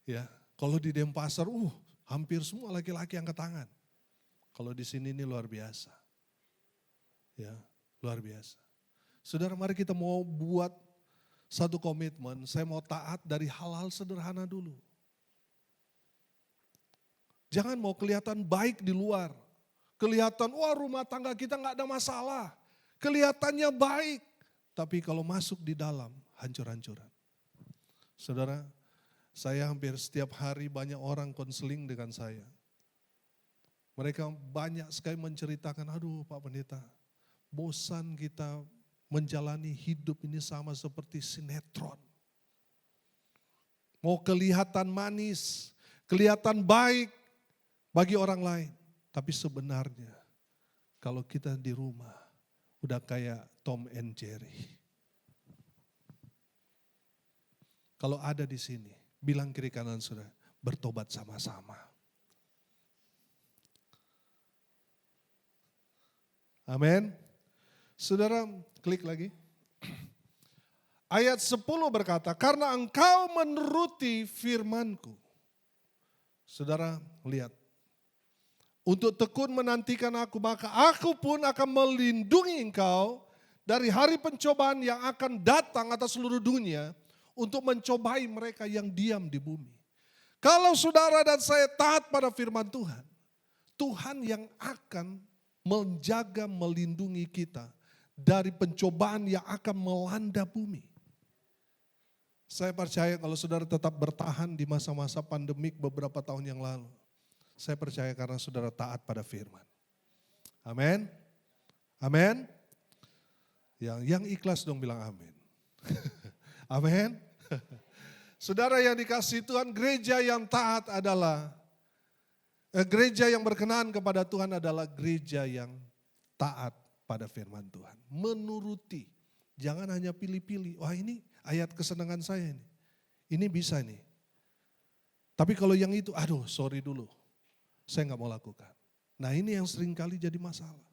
Ya, kalau di Denpasar, hampir semua laki-laki angkat tangan. Kalau di sini ini luar biasa. Ya, luar biasa. Saudara, mari kita mau buat satu komitmen, saya mau taat dari hal-hal sederhana dulu. Jangan mau kelihatan baik di luar. Kelihatan, rumah tangga kita gak ada masalah. Kelihatannya baik. Tapi kalau masuk di dalam, hancur-hancuran. Saudara, saya hampir setiap hari banyak orang konseling dengan saya. Mereka banyak sekali menceritakan, aduh Pak Pendeta, bosan kita menjalani hidup ini sama seperti sinetron. Mau kelihatan manis, kelihatan baik bagi orang lain. Tapi sebenarnya kalau kita di rumah udah kayak Tom and Jerry. Kalau ada di sini, bilang kiri kanan saudara, bertobat sama-sama. Amin. Saudara, klik lagi. Ayat 10 berkata, karena engkau menuruti firmanku. Saudara, lihat. Untuk tekun menantikan aku, maka aku pun akan melindungi engkau dari hari pencobaan yang akan datang atas seluruh dunia untuk mencobai mereka yang diam di bumi. Kalau saudara dan saya taat pada firman Tuhan, Tuhan yang akan menjaga, melindungi kita dari pencobaan yang akan melanda bumi. Saya percaya kalau saudara tetap bertahan di masa-masa pandemik beberapa tahun yang lalu, saya percaya karena saudara taat pada firman. Amin. Amin. Yang ikhlas dong bilang amin. Amin. Saudara yang dikasihi Tuhan, gereja yang taat adalah, gereja yang berkenan kepada Tuhan adalah gereja yang taat pada firman Tuhan. Menuruti, jangan hanya pilih-pilih. Wah ini ayat kesenangan saya ini. Ini bisa nih. Tapi kalau yang itu, aduh sorry dulu. Saya nggak mau lakukan. Nah ini yang seringkali jadi masalah.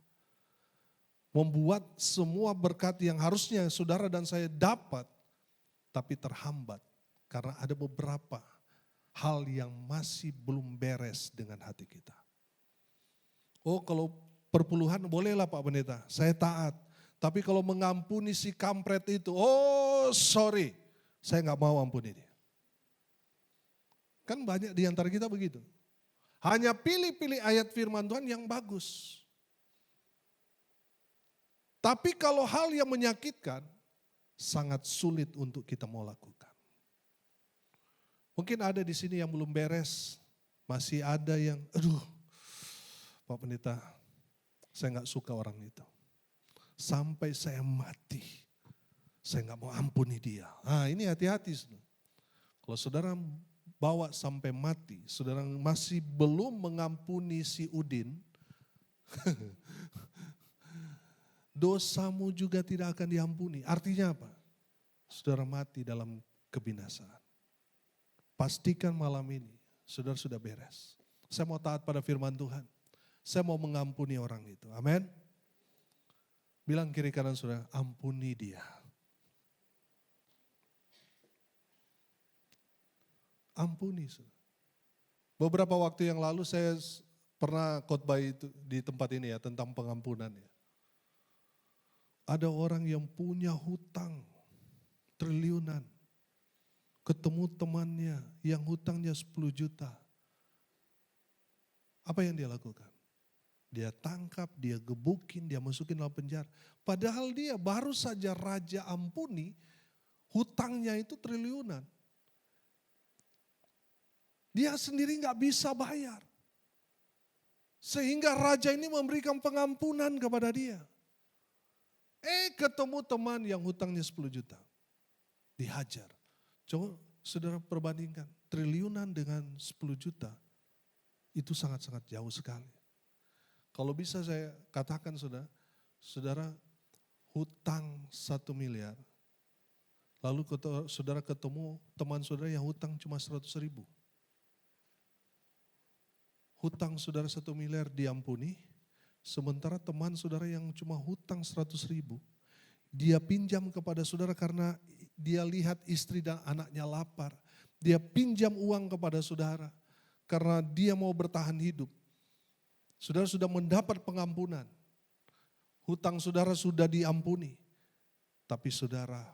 Membuat semua berkat yang harusnya saudara dan saya dapat, tapi terhambat. Karena ada beberapa hal yang masih belum beres dengan hati kita. Oh kalau perpuluhan bolehlah Pak Pendeta, saya taat. Tapi kalau mengampuni si kampret itu, oh sorry, saya nggak mau ampuni dia. Kan banyak di antara kita begitu. Hanya pilih-pilih ayat firman Tuhan yang bagus. Tapi kalau hal yang menyakitkan, sangat sulit untuk kita mau lakukan. Mungkin ada di sini yang belum beres, masih ada yang, aduh Pak Pendeta, saya gak suka orang itu. Sampai saya mati, saya gak mau ampuni dia. Nah ini hati-hati. Kalau saudara bawa sampai mati, saudara masih belum mengampuni si Udin, dosamu juga tidak akan diampuni. Artinya apa? Saudara mati dalam kebinasaan. Pastikan malam ini, saudara sudah beres. Saya mau taat pada firman Tuhan. Saya mau mengampuni orang itu. Amin. Bilang kiri kanan saudara, ampuni dia. Ampuni saudara. Beberapa waktu yang lalu saya pernah khotbah itu di tempat ini ya, tentang pengampunan ya. Ada orang yang punya hutang triliunan. Ketemu temannya yang hutangnya 10 juta. Apa yang dia lakukan? Dia tangkap, dia gebukin, dia masukin dalam penjara. Padahal dia baru saja raja ampuni, hutangnya itu triliunan. Dia sendiri gak bisa bayar. Sehingga raja ini memberikan pengampunan kepada dia. Ketemu teman yang hutangnya 10 juta. Dihajar. Coba saudara perbandingkan, triliunan dengan 10 juta, itu sangat-sangat jauh sekali. Kalau bisa saya katakan saudara hutang 1 miliar, lalu saudara ketemu teman saudara yang hutang cuma 100 ribu. Hutang saudara 1 miliar diampuni, sementara teman saudara yang cuma hutang 100 ribu, dia pinjam kepada saudara karena dia lihat istri dan anaknya lapar. Dia pinjam uang kepada saudara karena dia mau bertahan hidup. Saudara sudah mendapat pengampunan. Hutang saudara sudah diampuni. Tapi saudara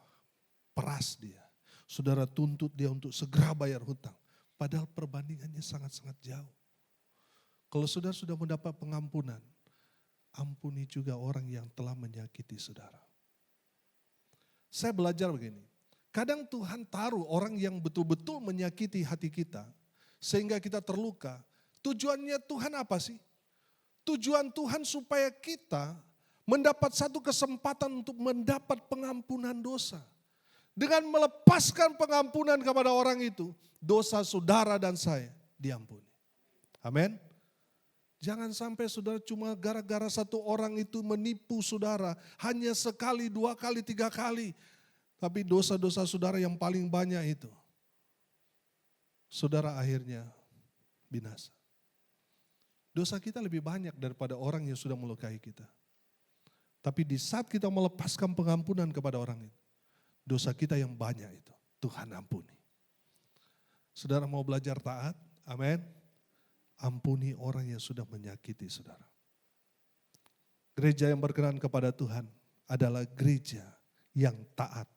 peras dia. Saudara tuntut dia untuk segera bayar hutang. Padahal perbandingannya sangat-sangat jauh. Kalau saudara sudah mendapat pengampunan, ampuni juga orang yang telah menyakiti saudara. Saya belajar begini. Kadang Tuhan taruh orang yang betul-betul menyakiti hati kita, sehingga kita terluka. Tujuannya Tuhan apa sih? Tujuan Tuhan supaya kita mendapat satu kesempatan untuk mendapat pengampunan dosa. Dengan melepaskan pengampunan kepada orang itu, dosa saudara dan saya diampuni. Amin. Jangan sampai saudara cuma gara-gara satu orang itu menipu saudara, hanya sekali, 2 kali, 3 kali. Tapi dosa-dosa saudara yang paling banyak itu, saudara akhirnya binasa. Dosa kita lebih banyak daripada orang yang sudah melukai kita. Tapi di saat kita melepaskan pengampunan kepada orang itu, dosa kita yang banyak itu, Tuhan ampuni. Saudara mau belajar taat? Amin. Ampuni orang yang sudah menyakiti saudara. Gereja yang berkenan kepada Tuhan adalah gereja yang taat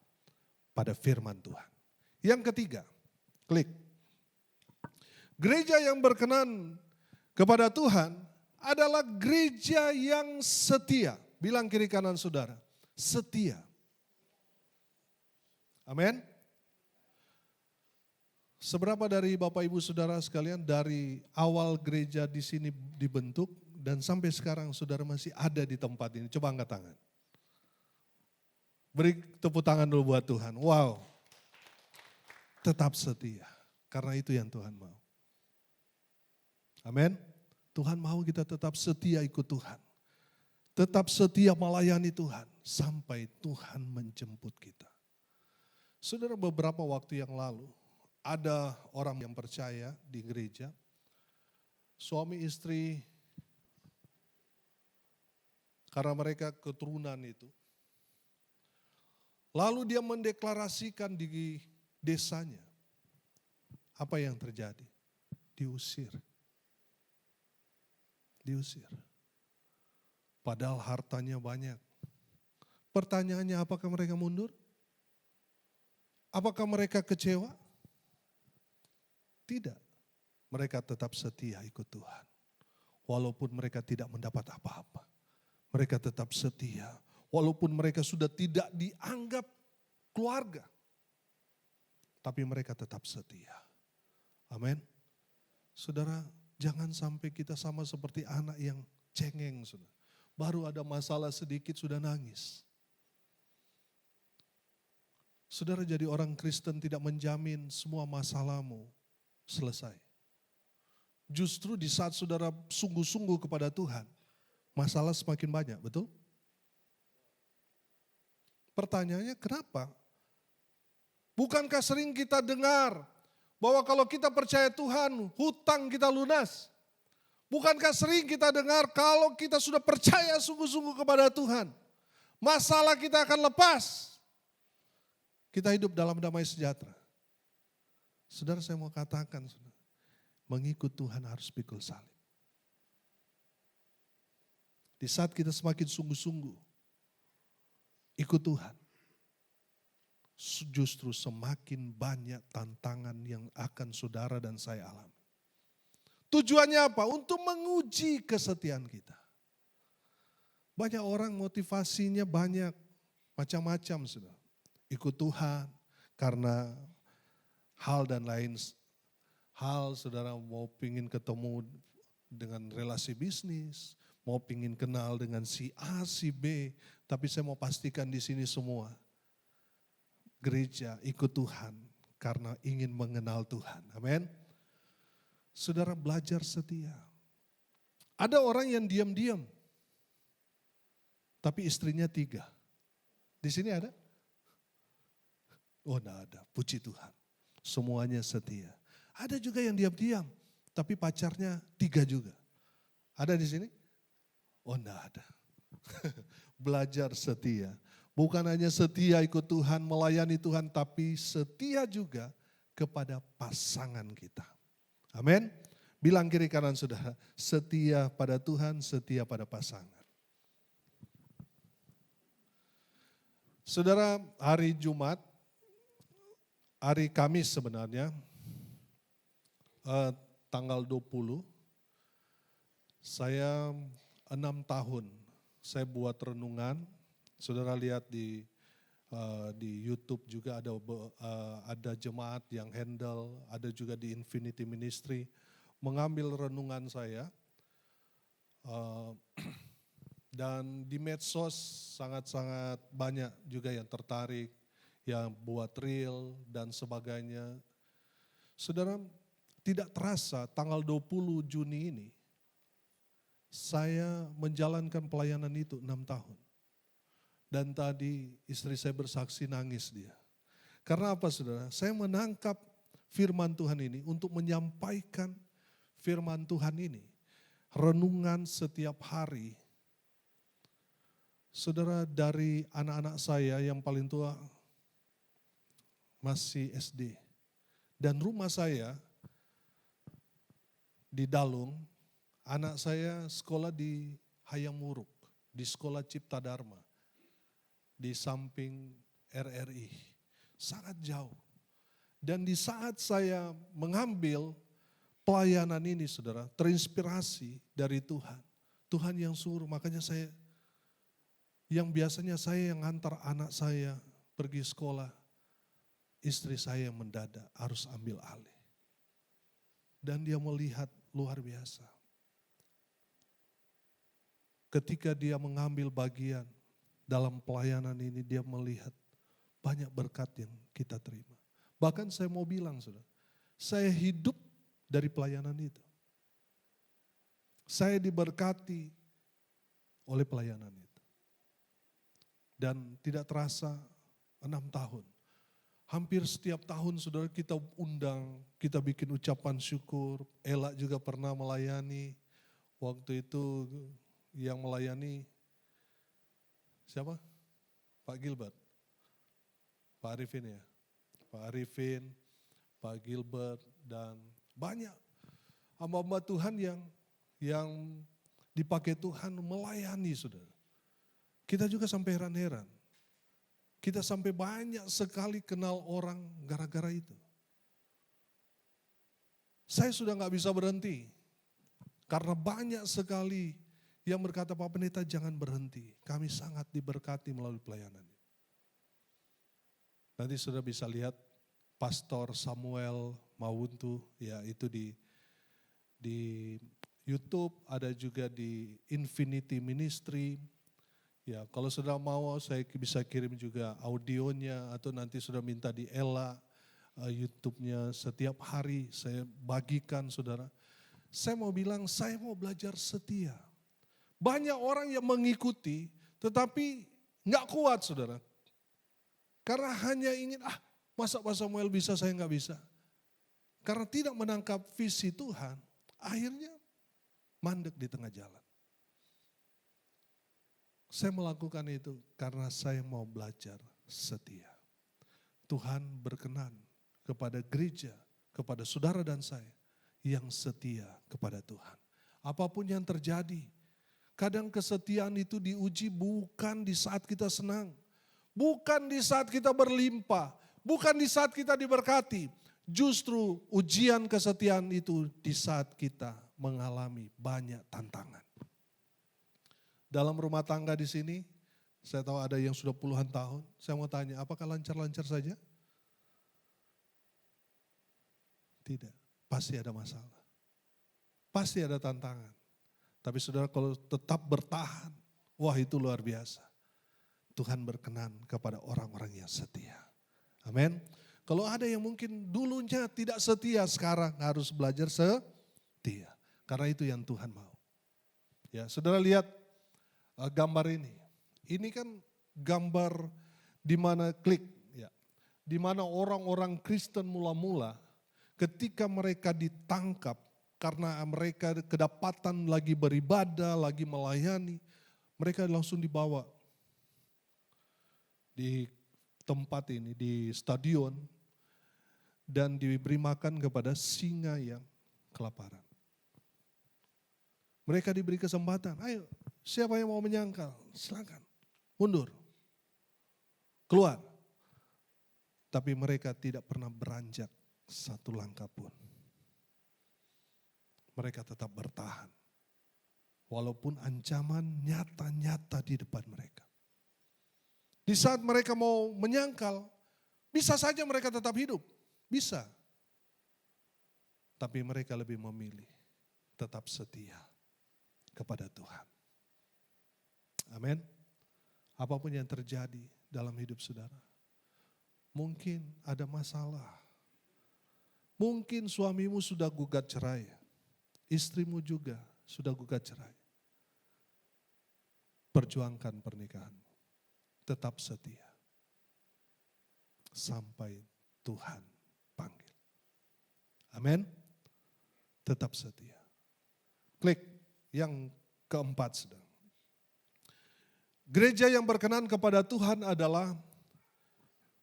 pada firman Tuhan. Yang ketiga, klik. Gereja yang berkenan kepada Tuhan adalah gereja yang setia. Bilang kiri kanan saudara, setia. Amin. Seberapa dari Bapak Ibu Saudara sekalian dari awal gereja di sini dibentuk dan sampai sekarang saudara masih ada di tempat ini? Coba angkat tangan. Beri tepuk tangan dulu buat Tuhan. Wow. Tetap setia. Karena itu yang Tuhan mau. Amin. Tuhan mau kita tetap setia ikut Tuhan. Tetap setia melayani Tuhan. Sampai Tuhan menjemput kita. Saudara, beberapa waktu yang lalu ada orang yang percaya di gereja. Suami istri, karena mereka keturunan itu. Lalu dia mendeklarasikan di desanya. Apa yang terjadi? Diusir. Diusir. Padahal hartanya banyak. Pertanyaannya, apakah mereka mundur? Apakah mereka kecewa? Tidak. Mereka tetap setia ikut Tuhan. Walaupun mereka tidak mendapat apa-apa. Mereka tetap setia. Walaupun mereka sudah tidak dianggap keluarga, tapi mereka tetap setia. Amin. Saudara, jangan sampai kita sama seperti anak yang cengeng. Saudara. Baru ada masalah sedikit sudah nangis. Saudara, jadi orang Kristen tidak menjamin semua masalahmu selesai. Justru di saat saudara sungguh-sungguh kepada Tuhan, masalah semakin banyak, betul? Pertanyaannya kenapa? Bukankah sering kita dengar bahwa kalau kita percaya Tuhan, hutang kita lunas? Bukankah sering kita dengar kalau kita sudah percaya sungguh-sungguh kepada Tuhan, masalah kita akan lepas? Kita hidup dalam damai sejahtera. Saudara, saya mau katakan, mengikut Tuhan harus pikul salib. Di saat kita semakin sungguh-sungguh ikut Tuhan, justru semakin banyak tantangan yang akan saudara dan saya alami. Tujuannya apa? Untuk menguji kesetiaan kita. Banyak orang motivasinya banyak, macam-macam saudara. Ikut Tuhan karena hal dan lain hal, saudara mau pingin ketemu dengan relasi bisnis, mau pingin kenal dengan si A, si B, tapi saya mau pastikan di sini semua gereja ikut Tuhan karena ingin mengenal Tuhan. Amin. Saudara, belajar setia. Ada orang yang diam-diam, tapi istrinya 3. Di sini ada? Oh, enggak ada. Puji Tuhan. Semuanya setia. Ada juga yang diam-diam, tapi pacarnya 3 juga. Ada di sini? Oh, enggak ada. Belajar setia. Bukan hanya setia ikut Tuhan, melayani Tuhan, tapi setia juga kepada pasangan kita. Amin. Bilang kiri kanan saudara, setia pada Tuhan, setia pada pasangan. Saudara, hari Jumat, hari Kamis sebenarnya, tanggal 20, saya 6 tahun, saya buat renungan. Saudara lihat di YouTube juga ada jemaat yang handle, ada juga di Infinity Ministry, mengambil renungan saya. Dan di medsos sangat-sangat banyak juga yang tertarik, yang buat reel dan sebagainya. Saudara, tidak terasa tanggal 20 Juni ini, saya menjalankan pelayanan itu 6 tahun. Dan tadi istri saya bersaksi, nangis dia. Karena apa saudara? Saya menangkap firman Tuhan ini untuk menyampaikan firman Tuhan ini. Renungan setiap hari. Saudara, dari anak-anak saya yang paling tua masih SD. Dan rumah saya di Dalung, anak saya sekolah di Hayamuruk, di Sekolah Cipta Dharma, di samping RRI, sangat jauh. Dan di saat saya mengambil pelayanan ini saudara, terinspirasi dari Tuhan. Tuhan yang suruh, makanya saya, yang biasanya saya yang antar anak saya pergi sekolah, istri saya yang mendadak harus ambil alih. Dan dia melihat luar biasa. Ketika dia mengambil bagian dalam pelayanan ini, dia melihat banyak berkat yang kita terima. Bahkan saya mau bilang saudara, saya hidup dari pelayanan itu. Saya diberkati oleh pelayanan itu. Dan tidak terasa 6 tahun. Hampir setiap tahun saudara kita undang, kita bikin ucapan syukur. Ella juga pernah melayani. Waktu itu yang melayani siapa? Pak Gilbert. Pak Arifin ya. Pak Arifin, Pak Gilbert, dan banyak hamba-hamba Tuhan yang dipakai Tuhan melayani saudara. Kita juga sampai heran-heran. Kita sampai banyak sekali kenal orang gara-gara itu. Saya sudah gak bisa berhenti. Karena banyak sekali yang berkata, Pak Pendeta jangan berhenti. Kami sangat diberkati melalui pelayanan ini. Nanti sudah bisa lihat Pastor Samuel Mawuntu, ya itu di YouTube, ada juga di Infinity Ministry. Ya, kalau sudah mau saya bisa kirim juga audionya atau nanti sudah minta di Ella YouTube-nya setiap hari saya bagikan saudara. Saya mau bilang saya mau belajar setia. Banyak orang yang mengikuti tetapi nggak kuat saudara. Karena hanya ingin masa Pak Samuel bisa saya nggak bisa. Karena tidak menangkap visi Tuhan akhirnya mandek di tengah jalan. Saya melakukan itu karena saya mau belajar setia. Tuhan berkenan kepada gereja, kepada saudara dan saya yang setia kepada Tuhan. Apapun yang terjadi, kadang kesetiaan itu diuji bukan di saat kita senang, bukan di saat kita berlimpah, bukan di saat kita diberkati. Justru ujian kesetiaan itu di saat kita mengalami banyak tantangan. Dalam rumah tangga di sini, saya tahu ada yang sudah puluhan tahun. Saya mau tanya, apakah lancar-lancar saja? Tidak, pasti ada masalah. Pasti ada tantangan. Tapi saudara kalau tetap bertahan, wah itu luar biasa. Tuhan berkenan kepada orang-orang yang setia. Amin. Kalau ada yang mungkin dulunya tidak setia, sekarang harus belajar setia. Karena itu yang Tuhan mau. Ya, saudara lihat gambar ini. Ini kan gambar di mana ya. Di mana orang-orang Kristen mula-mula ketika mereka ditangkap karena mereka kedapatan lagi beribadah, lagi melayani, mereka langsung dibawa di tempat ini, di stadion, dan diberi makan kepada singa yang kelaparan. Mereka diberi kesempatan, ayo siapa yang mau menyangkal, silakan, mundur, keluar. Tapi mereka tidak pernah beranjak satu langkah pun. Mereka tetap bertahan. Walaupun ancaman nyata-nyata di depan mereka. Di saat mereka mau menyangkal, bisa saja mereka tetap hidup. Bisa. Tapi mereka lebih memilih tetap setia kepada Tuhan. Amin. Apapun yang terjadi dalam hidup saudara. Mungkin ada masalah. Mungkin suamimu sudah gugat cerai. Istrimu juga sudah gugat cerai. Perjuangkan pernikahanmu. Tetap setia. Sampai Tuhan panggil. Amin. Tetap setia. Klik yang keempat sedang. Gereja yang berkenan kepada Tuhan adalah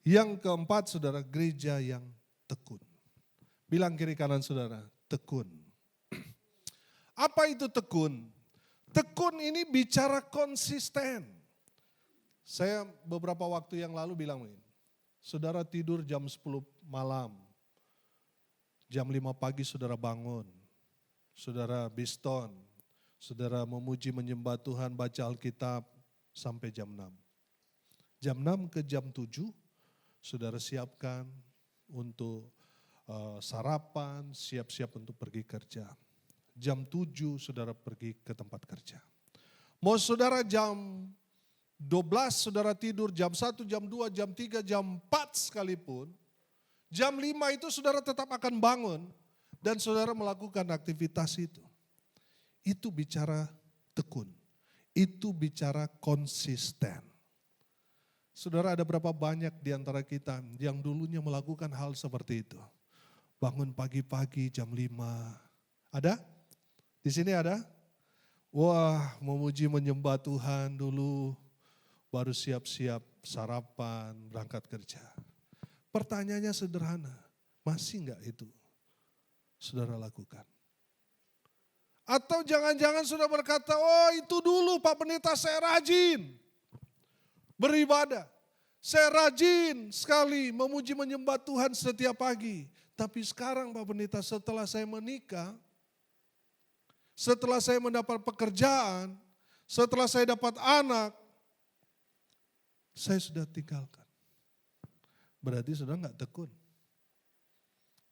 yang keempat saudara, gereja yang tekun. Bilang kiri kanan saudara, tekun. Apa itu tekun? Tekun ini bicara konsisten. Saya beberapa waktu yang lalu bilang begini, saudara tidur jam 10 malam, jam 5 pagi saudara bangun, saudara biston, saudara memuji menyembah Tuhan, baca Alkitab sampai jam 6. Jam 6 ke jam 7, saudara siapkan untuk sarapan, siap-siap untuk pergi kerja. Jam 7 saudara pergi ke tempat kerja. Mau saudara jam 12 saudara tidur, jam 1, jam 2, jam 3, jam 4 sekalipun, jam 5 itu saudara tetap akan bangun dan saudara melakukan aktivitas itu. Itu bicara tekun, itu bicara konsisten. Saudara, ada berapa banyak di antara kita yang dulunya melakukan hal seperti itu. Bangun pagi-pagi jam 5. Ada? Di sini ada? Wah, memuji menyembah Tuhan dulu, baru siap-siap sarapan, berangkat kerja. Pertanyaannya sederhana, masih enggak itu saudara lakukan? Atau jangan-jangan sudah berkata, oh itu dulu Pak Pendeta saya rajin beribadah. Saya rajin sekali memuji menyembah Tuhan setiap pagi. Tapi sekarang Pak Pendeta setelah saya menikah, setelah saya mendapat pekerjaan, Setelah saya dapat anak, saya sudah tinggalkan. Berarti sudah nggak tekun.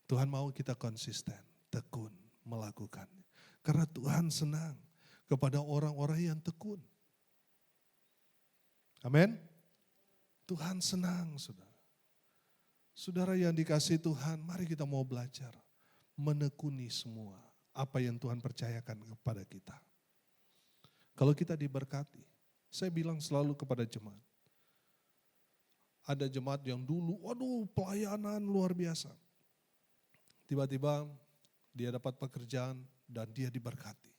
Tuhan mau kita konsisten, tekun melakukannya. Karena Tuhan senang kepada orang-orang yang tekun. Amin. Tuhan senang, saudara. Saudara yang dikasihi Tuhan, mari kita mau belajar menekuni semua apa yang Tuhan percayakan kepada kita. Kalau kita diberkati, saya bilang selalu kepada jemaat. Ada jemaat yang dulu, waduh pelayanan luar biasa. Tiba-tiba dia dapat pekerjaan dan dia diberkati.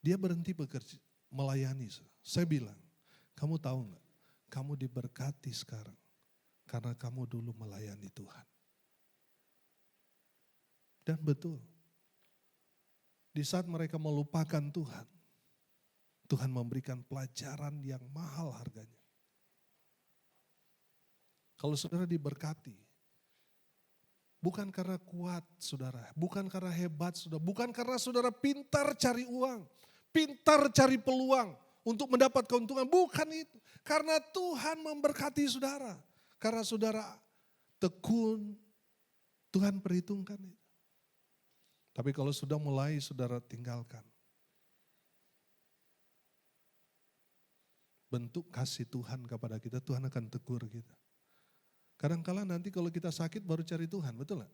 Dia berhenti bekerja, melayani. Saya bilang, kamu tahu nggak? Kamu diberkati sekarang karena kamu dulu melayani Tuhan. Dan betul, di saat mereka melupakan Tuhan, Tuhan memberikan pelajaran yang mahal harganya. Kalau saudara diberkati, bukan karena kuat saudara, bukan karena hebat saudara, bukan karena saudara pintar cari uang, pintar cari peluang untuk mendapat keuntungan, bukan itu. Karena Tuhan memberkati saudara, karena saudara tekun, Tuhan perhitungkan itu. Tapi kalau sudah mulai saudara tinggalkan, bentuk kasih Tuhan kepada kita, Tuhan akan tegur kita. Kadang-kala nanti kalau kita sakit baru cari Tuhan, betul gak?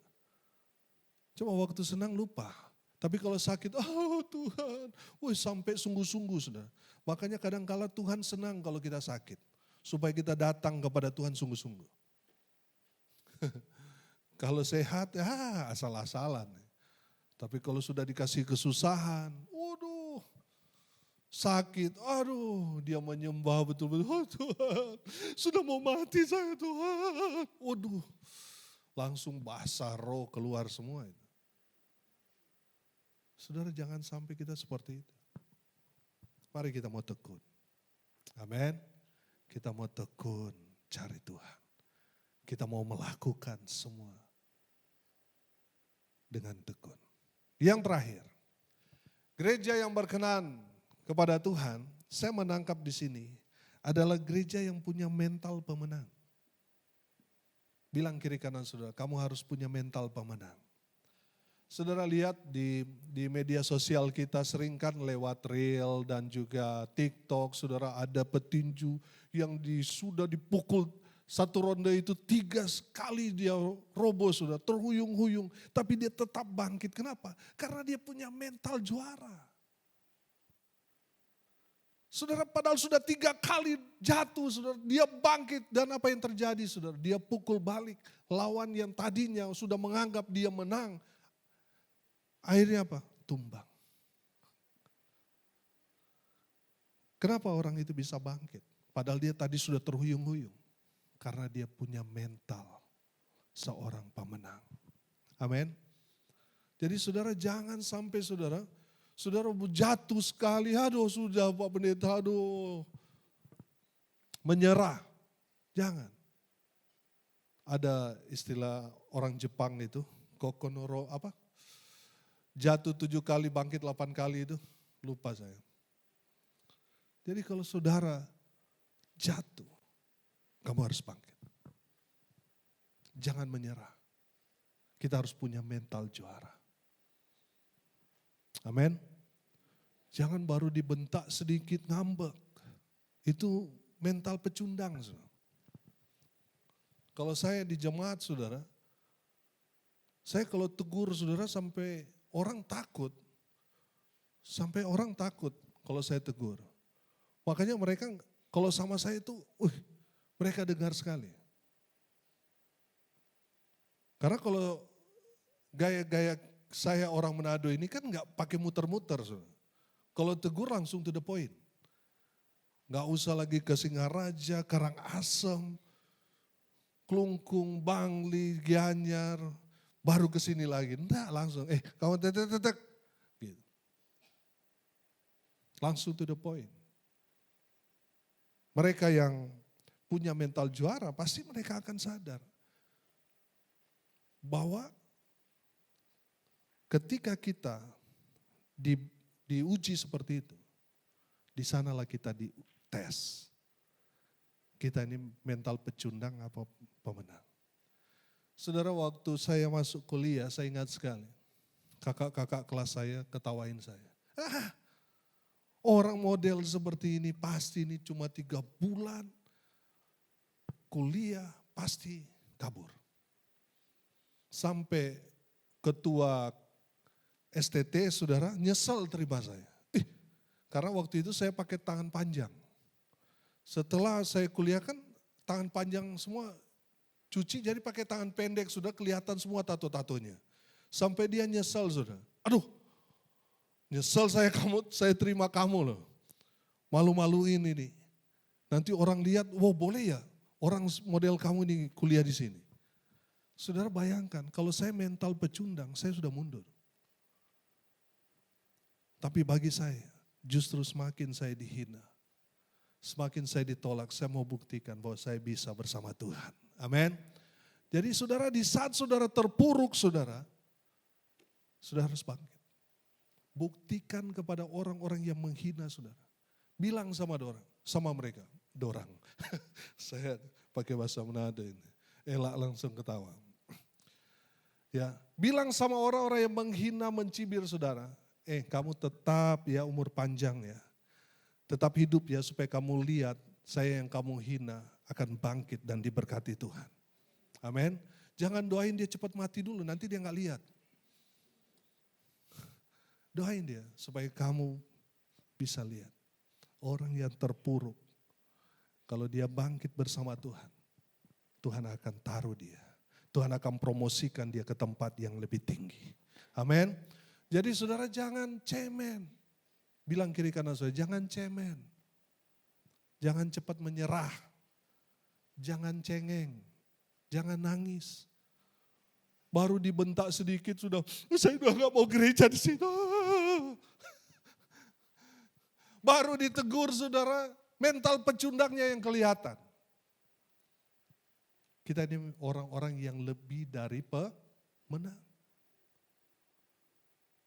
Cuma waktu senang lupa. Tapi kalau sakit, oh Tuhan, sampai sungguh-sungguh saudara. Makanya kadang-kala Tuhan senang kalau kita sakit. Supaya kita datang kepada Tuhan sungguh-sungguh. Kalau sehat, asal-asalan. Tapi kalau sudah dikasih kesusahan, waduh, sakit, aduh, dia menyembah betul-betul, oh Tuhan, sudah mau mati saya Tuhan. Waduh, langsung basah roh keluar semua itu. Saudara jangan sampai kita seperti itu. Mari kita mau tekun. Amin. Kita mau tekun cari Tuhan. Kita mau melakukan semua dengan tekun. Yang terakhir, gereja yang berkenan kepada Tuhan, saya menangkap di sini adalah gereja yang punya mental pemenang. Bilang kiri kanan saudara, kamu harus punya mental pemenang. Saudara lihat di media sosial kita sering kan lewat reel dan juga TikTok, saudara ada petinju yang sudah dipukul satu ronde itu 3 kali dia roboh sudah terhuyung-huyung. Tapi dia tetap bangkit, kenapa? Karena dia punya mental juara. Saudara padahal sudah 3 kali jatuh, saudara dia bangkit dan apa yang terjadi saudara? Dia pukul balik lawan yang tadinya sudah menganggap dia menang. Akhirnya apa? Tumbang. Kenapa orang itu bisa bangkit? Padahal dia tadi sudah terhuyung-huyung. Karena dia punya mental seorang pemenang. Amin. Jadi saudara jangan sampai saudara jatuh sekali, aduh sudah Pak Pendeta, aduh. Menyerah. Jangan. Ada istilah orang Jepang itu, kokonoro apa? Jatuh 7 kali, bangkit 8 kali itu, lupa saya. Jadi kalau saudara jatuh, kamu harus bangkit. Jangan menyerah. Kita harus punya mental juara. Amin. Jangan baru dibentak sedikit ngambek. Itu mental pecundang. Saudara. Kalau saya di jemaat saudara, saya kalau tegur saudara sampai orang takut. Sampai orang takut kalau saya tegur. Makanya mereka kalau sama saya itu, mereka dengar sekali. Karena kalau gaya-gaya saya orang Manado ini kan nggak pakai muter-muter. Kalau tegur langsung to the point. Nggak usah lagi ke Singaraja, Karangasem, Klungkung, Bangli, Gianyar, baru ke sini lagi. Enggak langsung, kawan tetek. Gitu. Langsung to the point. Mereka yang punya mental juara, pasti mereka akan sadar bahwa ketika kita diuji seperti itu, Di sanalah kita dites. Kita ini mental pecundang apa pemenang. Saudara, waktu saya masuk kuliah, saya ingat sekali. Kakak-kakak kelas saya ketawain saya. Orang model seperti ini pasti ini cuma 3 bulan kuliah pasti kabur. Sampai ketua STT saudara nyesel terima saya. Karena waktu itu saya pakai tangan panjang. Setelah saya kuliah kan tangan panjang semua cuci jadi pakai tangan pendek sudah kelihatan semua tato-tatonya. Sampai dia nyesel sudah. Aduh, nyesel saya terima kamu loh. Malu-maluin ini. Nanti orang lihat, wow boleh ya orang model kamu ini kuliah di sini. Saudara bayangkan kalau saya mental pecundang saya sudah mundur. Tapi bagi saya justru semakin saya dihina. Semakin saya ditolak, saya mau buktikan bahwa saya bisa bersama Tuhan. Amin. Jadi saudara di saat saudara terpuruk saudara harus bangkit. Buktikan kepada orang-orang yang menghina saudara. Bilang sama mereka, dorang. Saya pakai bahasa Manado ini. Elak langsung ketawa. Ya, bilang sama orang-orang yang menghina, mencibir saudara. Kamu tetap ya umur panjang ya. Tetap hidup ya supaya kamu lihat saya yang kamu hina akan bangkit dan diberkati Tuhan. Amin. Jangan doain dia cepat mati dulu, nanti dia nggak lihat. Doain dia supaya kamu bisa lihat. Orang yang terpuruk, kalau dia bangkit bersama Tuhan, Tuhan akan taruh dia. Tuhan akan promosikan dia ke tempat yang lebih tinggi. Amin. Jadi saudara jangan cemen. Bilang kiri kanan saudara, jangan cemen. Jangan cepat menyerah. Jangan cengeng. Jangan nangis. Baru dibentak sedikit sudah, saya udah gak mau gereja di situ. Baru ditegur saudara, mental pecundangnya yang kelihatan. Kita ini orang-orang yang lebih dari pemenang.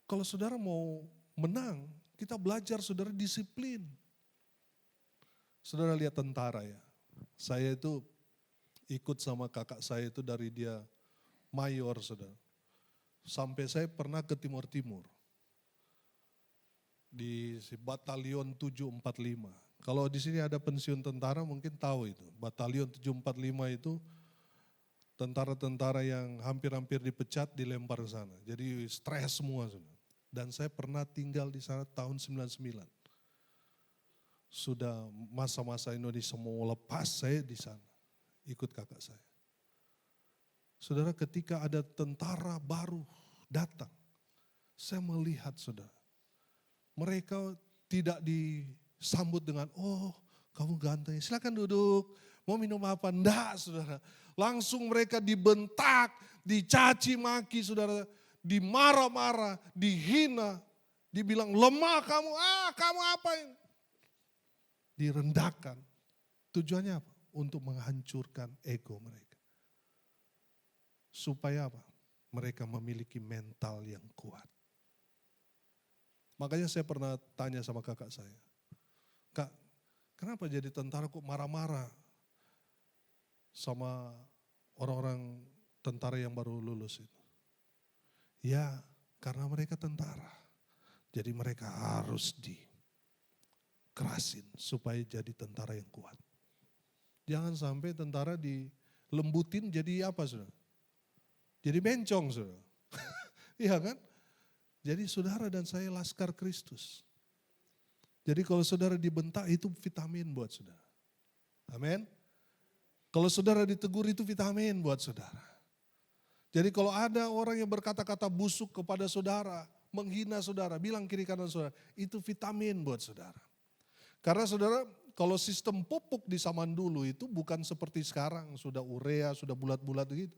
Kalau saudara mau menang, kita belajar saudara disiplin. Saudara lihat tentara ya. Saya itu ikut sama kakak saya itu dari dia mayor saudara. Sampai saya pernah ke Timur-Timur. Di Batalion 745. Kalau di sini ada pensiun tentara mungkin tahu itu. Batalion 745 itu tentara-tentara yang hampir-hampir dipecat dilempar ke sana. Jadi stres semua. Dan saya pernah tinggal di sana tahun 99. Sudah masa-masa Indonesia mau lepas saya di sana. Ikut kakak saya. Saudara ketika ada tentara baru datang. Saya melihat saudara. Mereka tidak disambut dengan, oh kamu ganteng, silakan duduk. Mau minum apa? Enggak saudara. Langsung mereka dibentak, dicaci maki saudara. Dimarah-marah, dihina. Dibilang lemah kamu, kamu apa ini? Direndahkan. Tujuannya apa? Untuk menghancurkan ego mereka. Supaya apa? Mereka memiliki mental yang kuat. Makanya saya pernah tanya sama kakak saya. Kak, kenapa jadi tentara kok marah-marah sama orang-orang tentara yang baru lulus itu? Ya, karena mereka tentara. Jadi mereka harus dikerasin supaya jadi tentara yang kuat. Jangan sampai tentara dilembutin jadi apa saudara? Jadi bencong saudara. Iya kan? Jadi saudara dan saya laskar Kristus. Jadi kalau saudara dibentak itu vitamin buat saudara. Amin. Kalau saudara ditegur itu vitamin buat saudara. Jadi kalau ada orang yang berkata-kata busuk kepada saudara, menghina saudara, bilang kiri kanan saudara, itu vitamin buat saudara. Karena saudara kalau sistem pupuk di zaman dulu itu bukan seperti sekarang, sudah urea, sudah bulat-bulat gitu.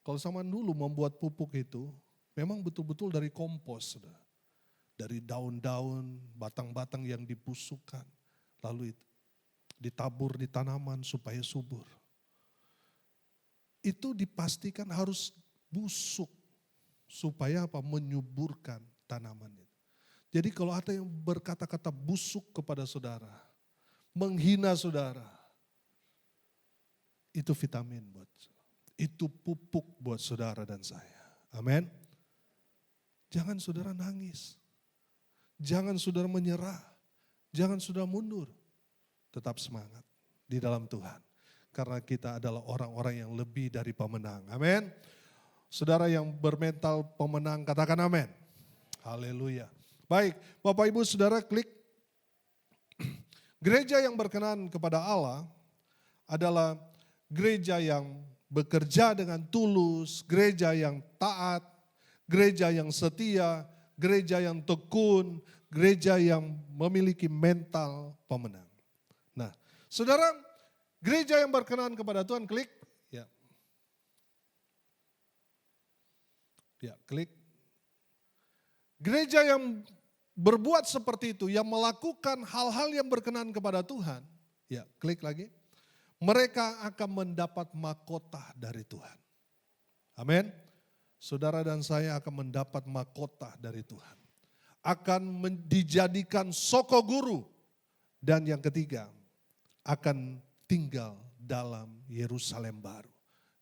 Kalau zaman dulu membuat pupuk itu, memang betul-betul dari kompos, saudara. Dari daun-daun, batang-batang yang dibusukkan. Lalu itu ditabur di tanaman supaya subur. Itu dipastikan harus busuk. Supaya apa? Menyuburkan tanaman itu. Jadi kalau ada yang berkata-kata busuk kepada saudara, menghina saudara, itu vitamin buat saudara. Itu pupuk buat saudara dan saya. Amin. Jangan saudara nangis. Jangan saudara menyerah. Jangan saudara mundur. Tetap semangat di dalam Tuhan. Karena kita adalah orang-orang yang lebih dari pemenang. Amin. Saudara yang bermental pemenang, katakan amin. Haleluya. Baik, Bapak Ibu Saudara klik. Gereja yang berkenan kepada Allah adalah gereja yang bekerja dengan tulus, gereja yang taat, gereja yang setia, gereja yang tekun, gereja yang memiliki mental pemenang. Nah, saudara, gereja yang berkenan kepada Tuhan, klik. Ya, klik. Gereja yang berbuat seperti itu, yang melakukan hal-hal yang berkenan kepada Tuhan, ya, klik lagi. Mereka akan mendapat mahkota dari Tuhan. Amin. Saudara dan saya akan mendapat mahkota dari Tuhan. Akan dijadikan soko guru. Dan yang ketiga, akan tinggal dalam Yerusalem baru.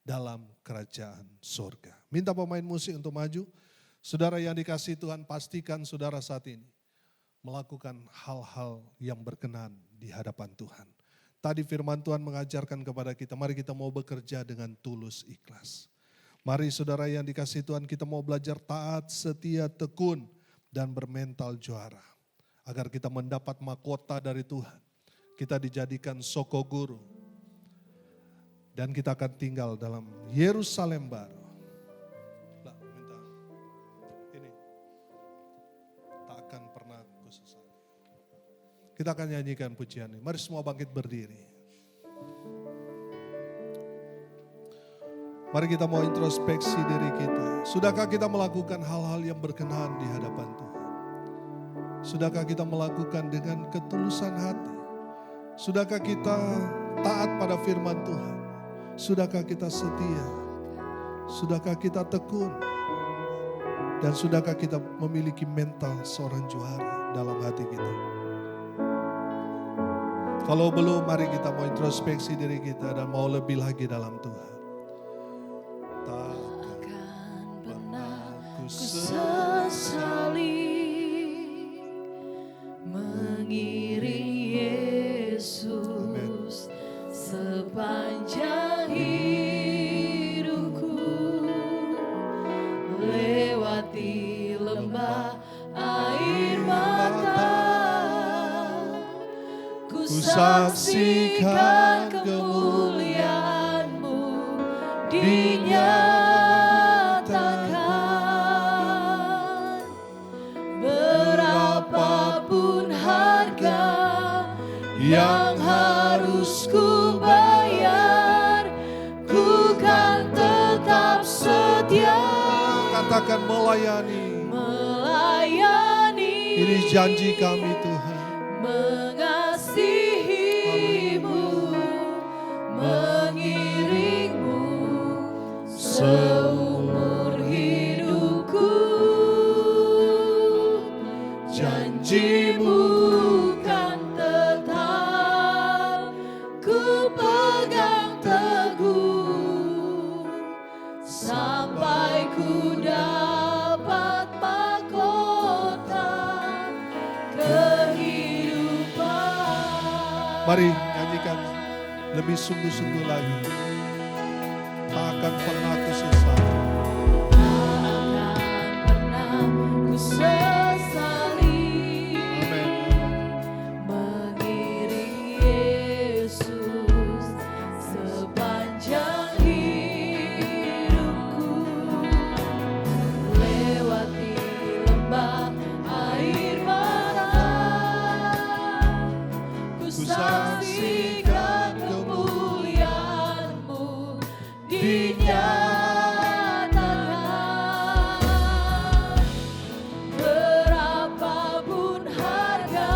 Dalam kerajaan surga. Minta pemain musik untuk maju. Saudara yang dikasihi Tuhan, pastikan saudara saat ini melakukan hal-hal yang berkenan di hadapan Tuhan. Tadi firman Tuhan mengajarkan kepada kita, mari kita mau bekerja dengan tulus ikhlas. Mari saudara yang dikasihi Tuhan, kita mau belajar taat, setia, tekun, dan bermental juara. Agar kita mendapat mahkota dari Tuhan. Kita dijadikan soko guru. Dan kita akan tinggal dalam Yerusalem baru. Takkan pernah kusesali. Kita akan nyanyikan pujian ini. Mari semua bangkit berdiri. Mari kita mau introspeksi diri kita. Sudahkah kita melakukan hal-hal yang berkenan di hadapan Tuhan? Sudahkah kita melakukan dengan ketulusan hati? Sudahkah kita taat pada firman Tuhan? Sudahkah kita setia? Sudahkah kita tekun? Dan sudahkah kita memiliki mental seorang juara dalam hati kita? Kalau belum, mari kita mau introspeksi diri kita dan mau lebih lagi dalam Tuhan. Takkan pernah ku sesali mengiring Yesus sepanjang hidupku, lewati lembah air mata, ku saksikan kemuliaan-Mu dinyatakan. Berapapun harga yang harus ku bayar, ku kan tetap setia. Katakan melayani. Ini janji kami Tuhan. Mengasihi-Mu, mengiring-Mu seumur hidupku. Janji-Mu kan tetap ku pegang teguh, sampai ku dapat mahkota kehidupan. Mari nyanyikan lebih sungguh-sungguh lagi. Tak akan pernah ku sesali. Tak pernah ku sesali mengiring Yesus sepanjang hidupku, lewati lembah air mata, ku saksikan kemuliaan-Mu dinyatakan. Berapapun harga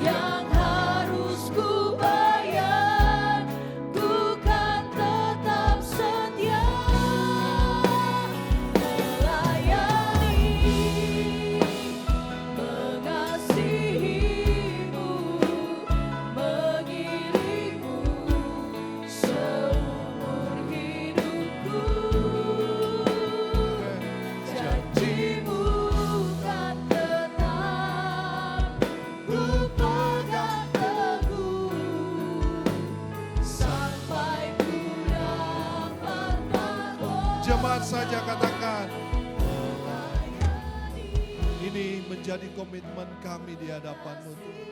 yang harus ku bayar, ku kan tetap setia melayani, Sesaat saja katakan. Ini menjadi komitmen kami di hadapan-Mu Tuhan.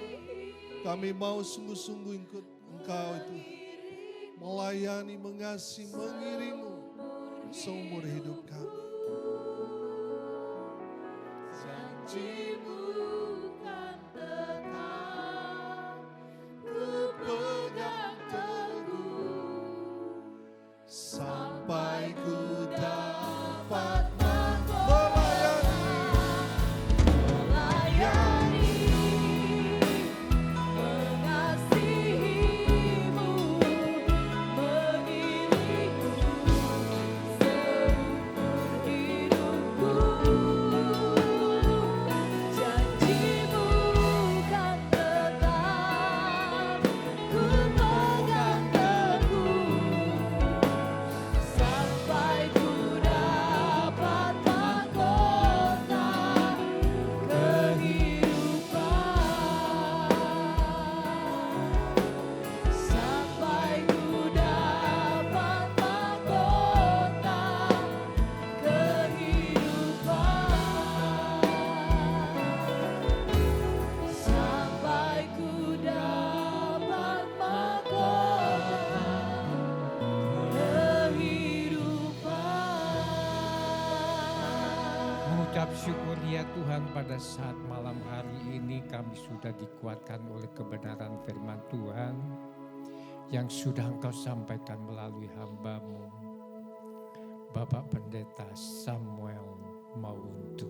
Kami mau sungguh-sungguh ikut Engkau itu. Melayani, mengasihi, mengiringmu seumur hidup kami. Janji-Mu kan tetap, ku pegang teguh, sampai ku dapat syukur ya Tuhan, pada saat malam hari ini kami sudah dikuatkan oleh kebenaran firman Tuhan yang sudah Engkau sampaikan melalui hamba-Mu, Bapak Pendeta Samuel Mawuntu.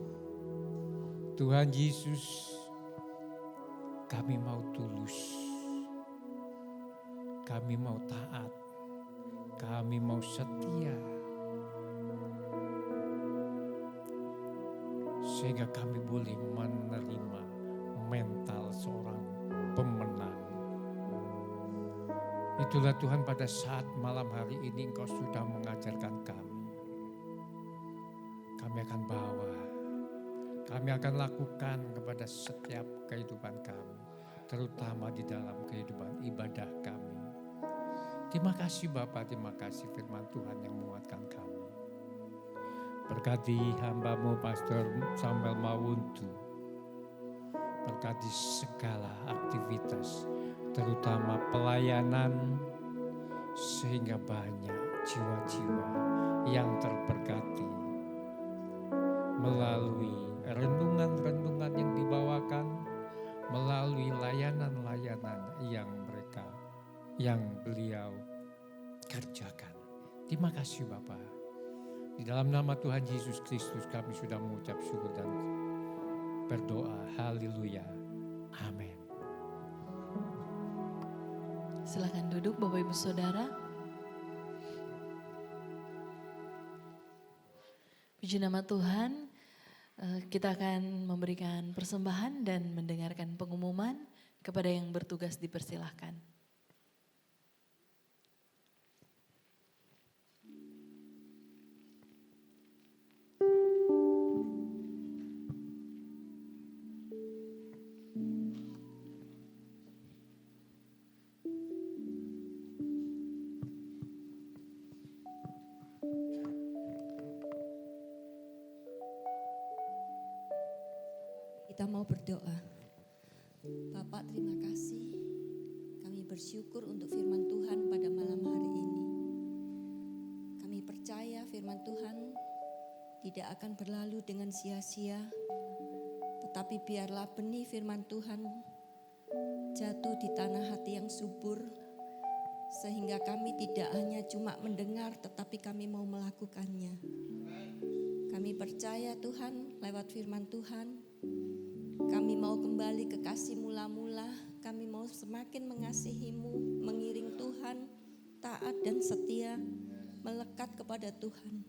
Tuhan Yesus, kami mau tulus, kami mau taat, kami mau setia, sehingga kami boleh menerima mental seorang pemenang. Itulah Tuhan, pada saat malam hari ini Engkau sudah mengajarkan kami. Kami akan bawa, kami akan lakukan kepada setiap kehidupan kami, terutama di dalam kehidupan ibadah kami. Terima kasih Bapak, terima kasih firman Tuhan yang menguatkan kami. Berkati hamba-Mu Pastor Samuel Mawuntu. Berkati segala aktivitas, terutama pelayanan, sehingga banyak jiwa-jiwa yang terberkati melalui renungan-renungan yang dibawakan, melalui layanan-layanan yang beliau kerjakan. Terima kasih Bapak. Di dalam nama Tuhan Yesus Kristus kami sudah mengucap syukur dan berdoa. Haleluya. Amin. Silakan duduk Bapak Ibu Saudara. Puji nama Tuhan, kita akan memberikan persembahan dan mendengarkan pengumuman. Kepada yang bertugas dipersilahkan. Kita mau berdoa. Bapak, terima kasih. Kami bersyukur untuk firman Tuhan pada malam hari ini. Kami percaya firman Tuhan tidak akan berlalu dengan sia-sia, tetapi biarlah benih firman Tuhan jatuh di tanah hati yang subur, sehingga kami tidak hanya cuma mendengar, tetapi kami mau melakukannya. Kami percaya Tuhan, lewat firman Tuhan, kami mau kembali ke kasih mula-mula, kami mau semakin mengasihi-Mu, mengiring Tuhan, taat dan setia, melekat kepada Tuhan.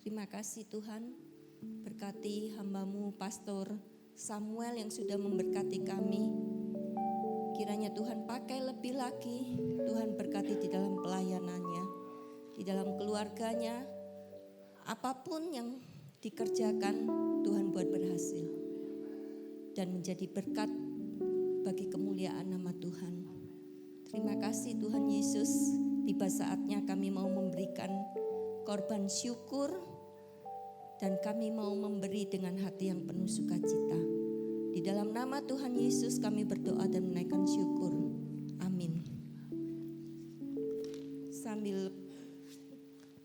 Terima kasih Tuhan, berkati hamba-Mu Pastor Samuel yang sudah memberkati kami. Kiranya Tuhan pakai lebih lagi, Tuhan berkati di dalam pelayanannya, di dalam keluarganya, apapun yang dikerjakan Tuhan buat berhasil dan menjadi berkat bagi kemuliaan nama Tuhan. Terima kasih Tuhan Yesus, tiba saatnya kami mau memberikan korban syukur, dan kami mau memberi dengan hati yang penuh sukacita. Di dalam nama Tuhan Yesus kami berdoa dan menaikkan syukur. Amin. Sambil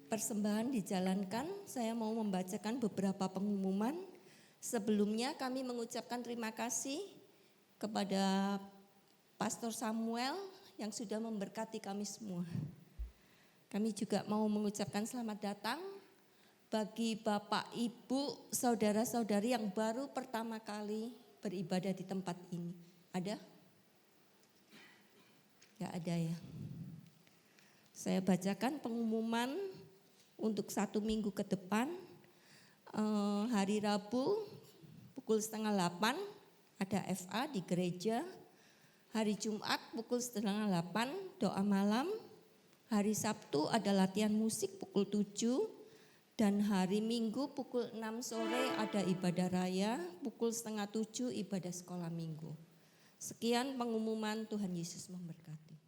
persembahan dijalankan, saya mau membacakan beberapa pengumuman. Sebelumnya kami mengucapkan terima kasih kepada Pastor Samuel yang sudah memberkati kami semua. Kami juga mau mengucapkan selamat datang bagi Bapak, Ibu, saudara-saudari yang baru pertama kali beribadah di tempat ini. Ada? Gak ada ya. Saya bacakan pengumuman untuk 1 minggu ke depan. Hari Rabu pukul 7:30 ada FA di gereja. Hari Jumat pukul 7:30 doa malam. Hari Sabtu ada latihan musik pukul 7. Dan hari Minggu pukul 6 sore ada ibadah raya. Pukul 6:30 ibadah sekolah minggu. Sekian pengumuman, Tuhan Yesus memberkati.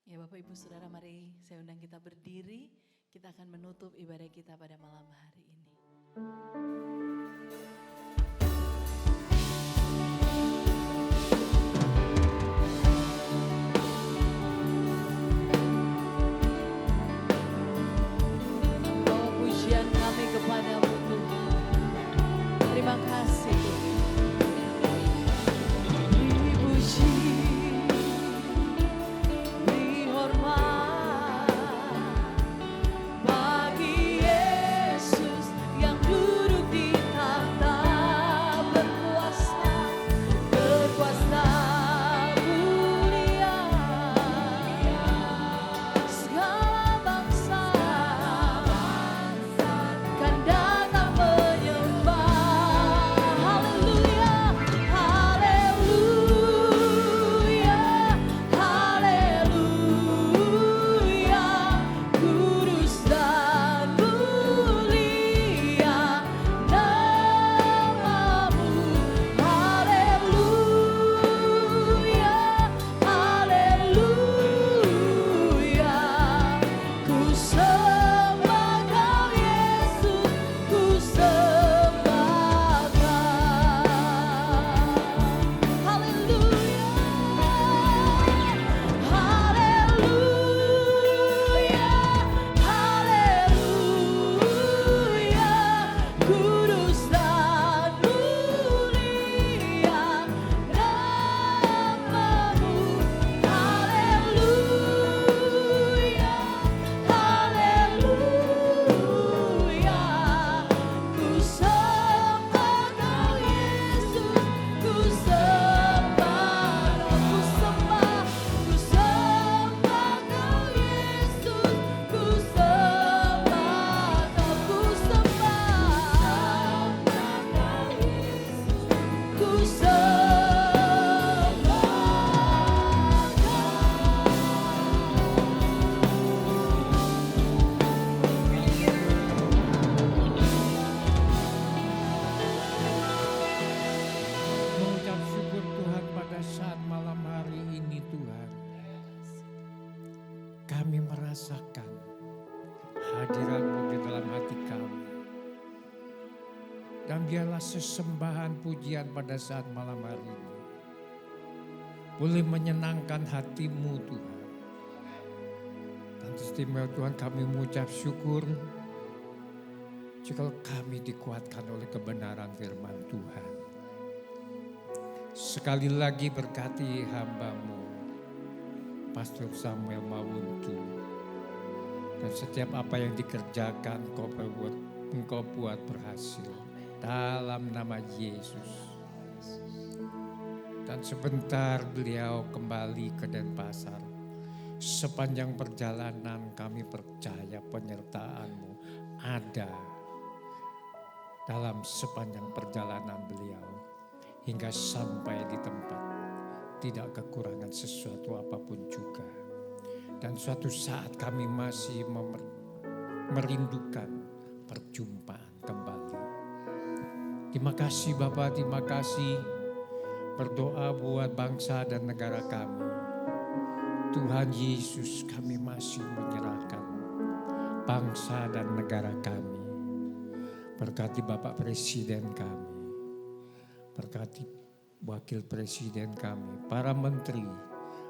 Ya Bapak Ibu Saudara, mari saya undang kita berdiri. Kita akan menutup ibadah kita pada malam hari ini. Bawa pujian kami kepadamu Tuhan. Terima kasih Tuhan. Dipuji, dihormat bagi Yesus yang duduk di tahta berkuasa, berkuasa mulia. Segala bangsa kan datang menyembah. Haleluya, haleluya, haleluya. Kudus dan mulia namamu. Haleluya, haleluya. Ku sembah Kau Yesus, ku sembah Kau. Haleluya, haleluya, haleluya. Kudus dan mulia namamu. Haleluya, haleluya. Ku sembah Kau Yesus, ku sembah Kau, ku sembah Kau Yesus, ku sembah Kau, ku sembah Kau Yesus, ku sembah Mengucap syukur Tuhan pada saat malam hari ini Tuhan. Kami merasakan hadirat-Mu di dalam hati kami. Dan biarlah sesembahan pujian pada saat malam hari ini boleh menyenangkan hati-Mu Tuhan. Dan istimewa Tuhan, kami mengucap syukur jika kami dikuatkan oleh kebenaran firman Tuhan. Sekali lagi berkati hamba-Mu, Pastor Samuel Mawuntu. Dan setiap apa yang dikerjakan Engkau buat berhasil. Dalam nama Yesus. Dan sebentar beliau kembali ke Denpasar. Sepanjang perjalanan kami percaya penyertaan-Mu ada dalam sepanjang perjalanan beliau. Hingga sampai di tempat tidak kekurangan sesuatu apapun juga. Dan suatu saat kami masih merindukan perjumpaan kembali. Terima kasih Bapak, terima kasih. Berdoa buat bangsa dan negara kami. Tuhan Yesus, kami masih menyerahkan bangsa dan negara kami. Berkati Bapak Presiden kami, berkati Wakil Presiden kami, para menteri,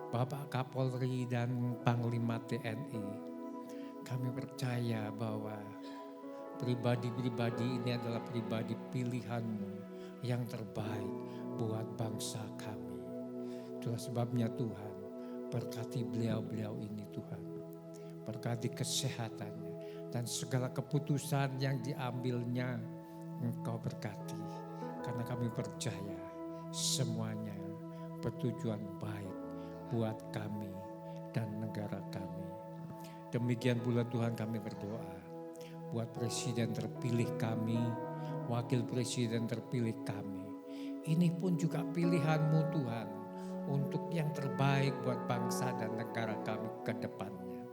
Bapak Kapolri dan Panglima TNI. Kami percaya bahwa pribadi-pribadi ini adalah pribadi pilihan-Mu yang terbaik buat bangsa kami. Itulah sebabnya Tuhan, berkati beliau-beliau ini Tuhan. Berkati kesehatannya dan segala keputusan yang diambilnya Engkau berkati. Karena kami percaya semuanya bertujuan baik buat kami dan negara kami. Demikian pula Tuhan kami berdoa buat presiden terpilih kami, wakil presiden terpilih kami. Ini pun juga pilihan-Mu Tuhan untuk yang terbaik buat bangsa dan negara kami ke depannya.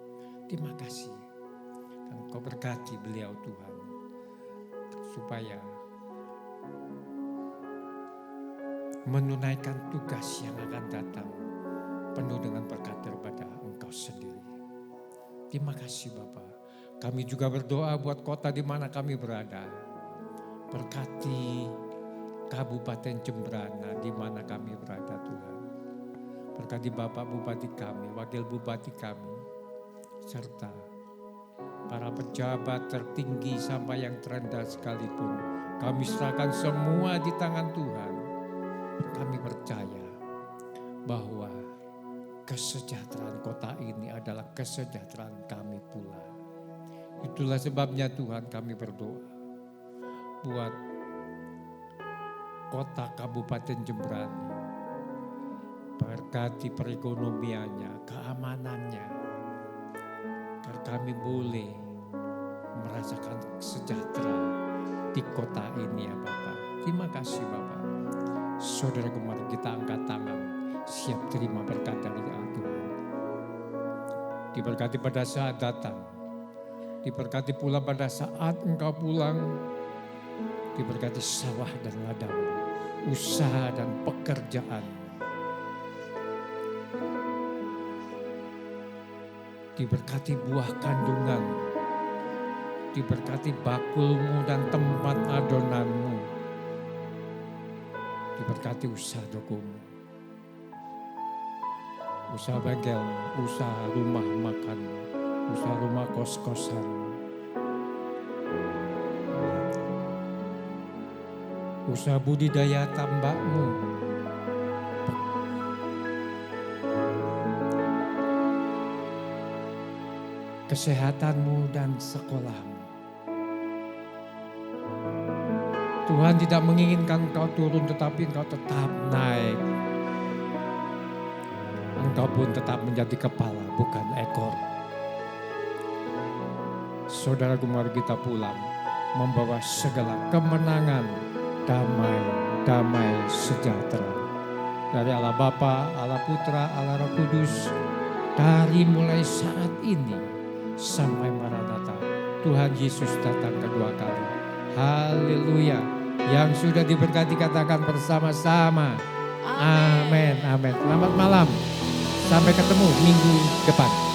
Terima kasih. Dan Kau berkati beliau Tuhan, supaya menunaikan tugas yang akan datang penuh dengan berkat daripada Engkau sendiri. Terima kasih Bapa. Kami juga berdoa buat kota di mana kami berada. Berkati Kabupaten Jembrana di mana kami berada Tuhan. Berkati Bapak Bupati kami, Wakil Bupati kami, serta para pejabat tertinggi sampai yang terendah sekalipun. Kami serahkan semua di tangan Tuhan. Kami percaya bahwa kesejahteraan kota ini adalah kesejahteraan kami pula. Itulah sebabnya Tuhan kami berdoa buat kota Kabupaten Jembrana. Berkati perekonomiannya, keamanannya, agar kami boleh merasakan sejahtera di kota ini ya Bapak. Terima kasih Bapak. Saudara gemar kita angkat tangan, siap terima berkat dari Tuhan. Diberkati pada saat datang, diberkati pula pada saat Engkau pulang, diberkati sawah dan ladang, usaha dan pekerjaan. Diberkati buah kandungan, diberkati bakulmu dan tempat adonanmu, diberkati usaha tokomu, usaha bengkelmu, usaha rumah makanmu, usaha rumah kos-kosan, usaha budidaya tambakmu, kesehatanmu dan sekolahmu. Tuhan tidak menginginkan engkau turun, tetapi engkau tetap naik. Engkau pun tetap menjadi kepala, bukan ekor. Saudaraku, mari kita pulang membawa segala kemenangan, damai sejahtera dari Allah Bapa, Allah Putra, Allah Roh Kudus, dari mulai saat ini sampai Maranatha, Tuhan Yesus datang kedua kali. Haleluya. Yang sudah diberkati katakan bersama-sama. Amin. Amin. Selamat malam. Sampai ketemu minggu depan.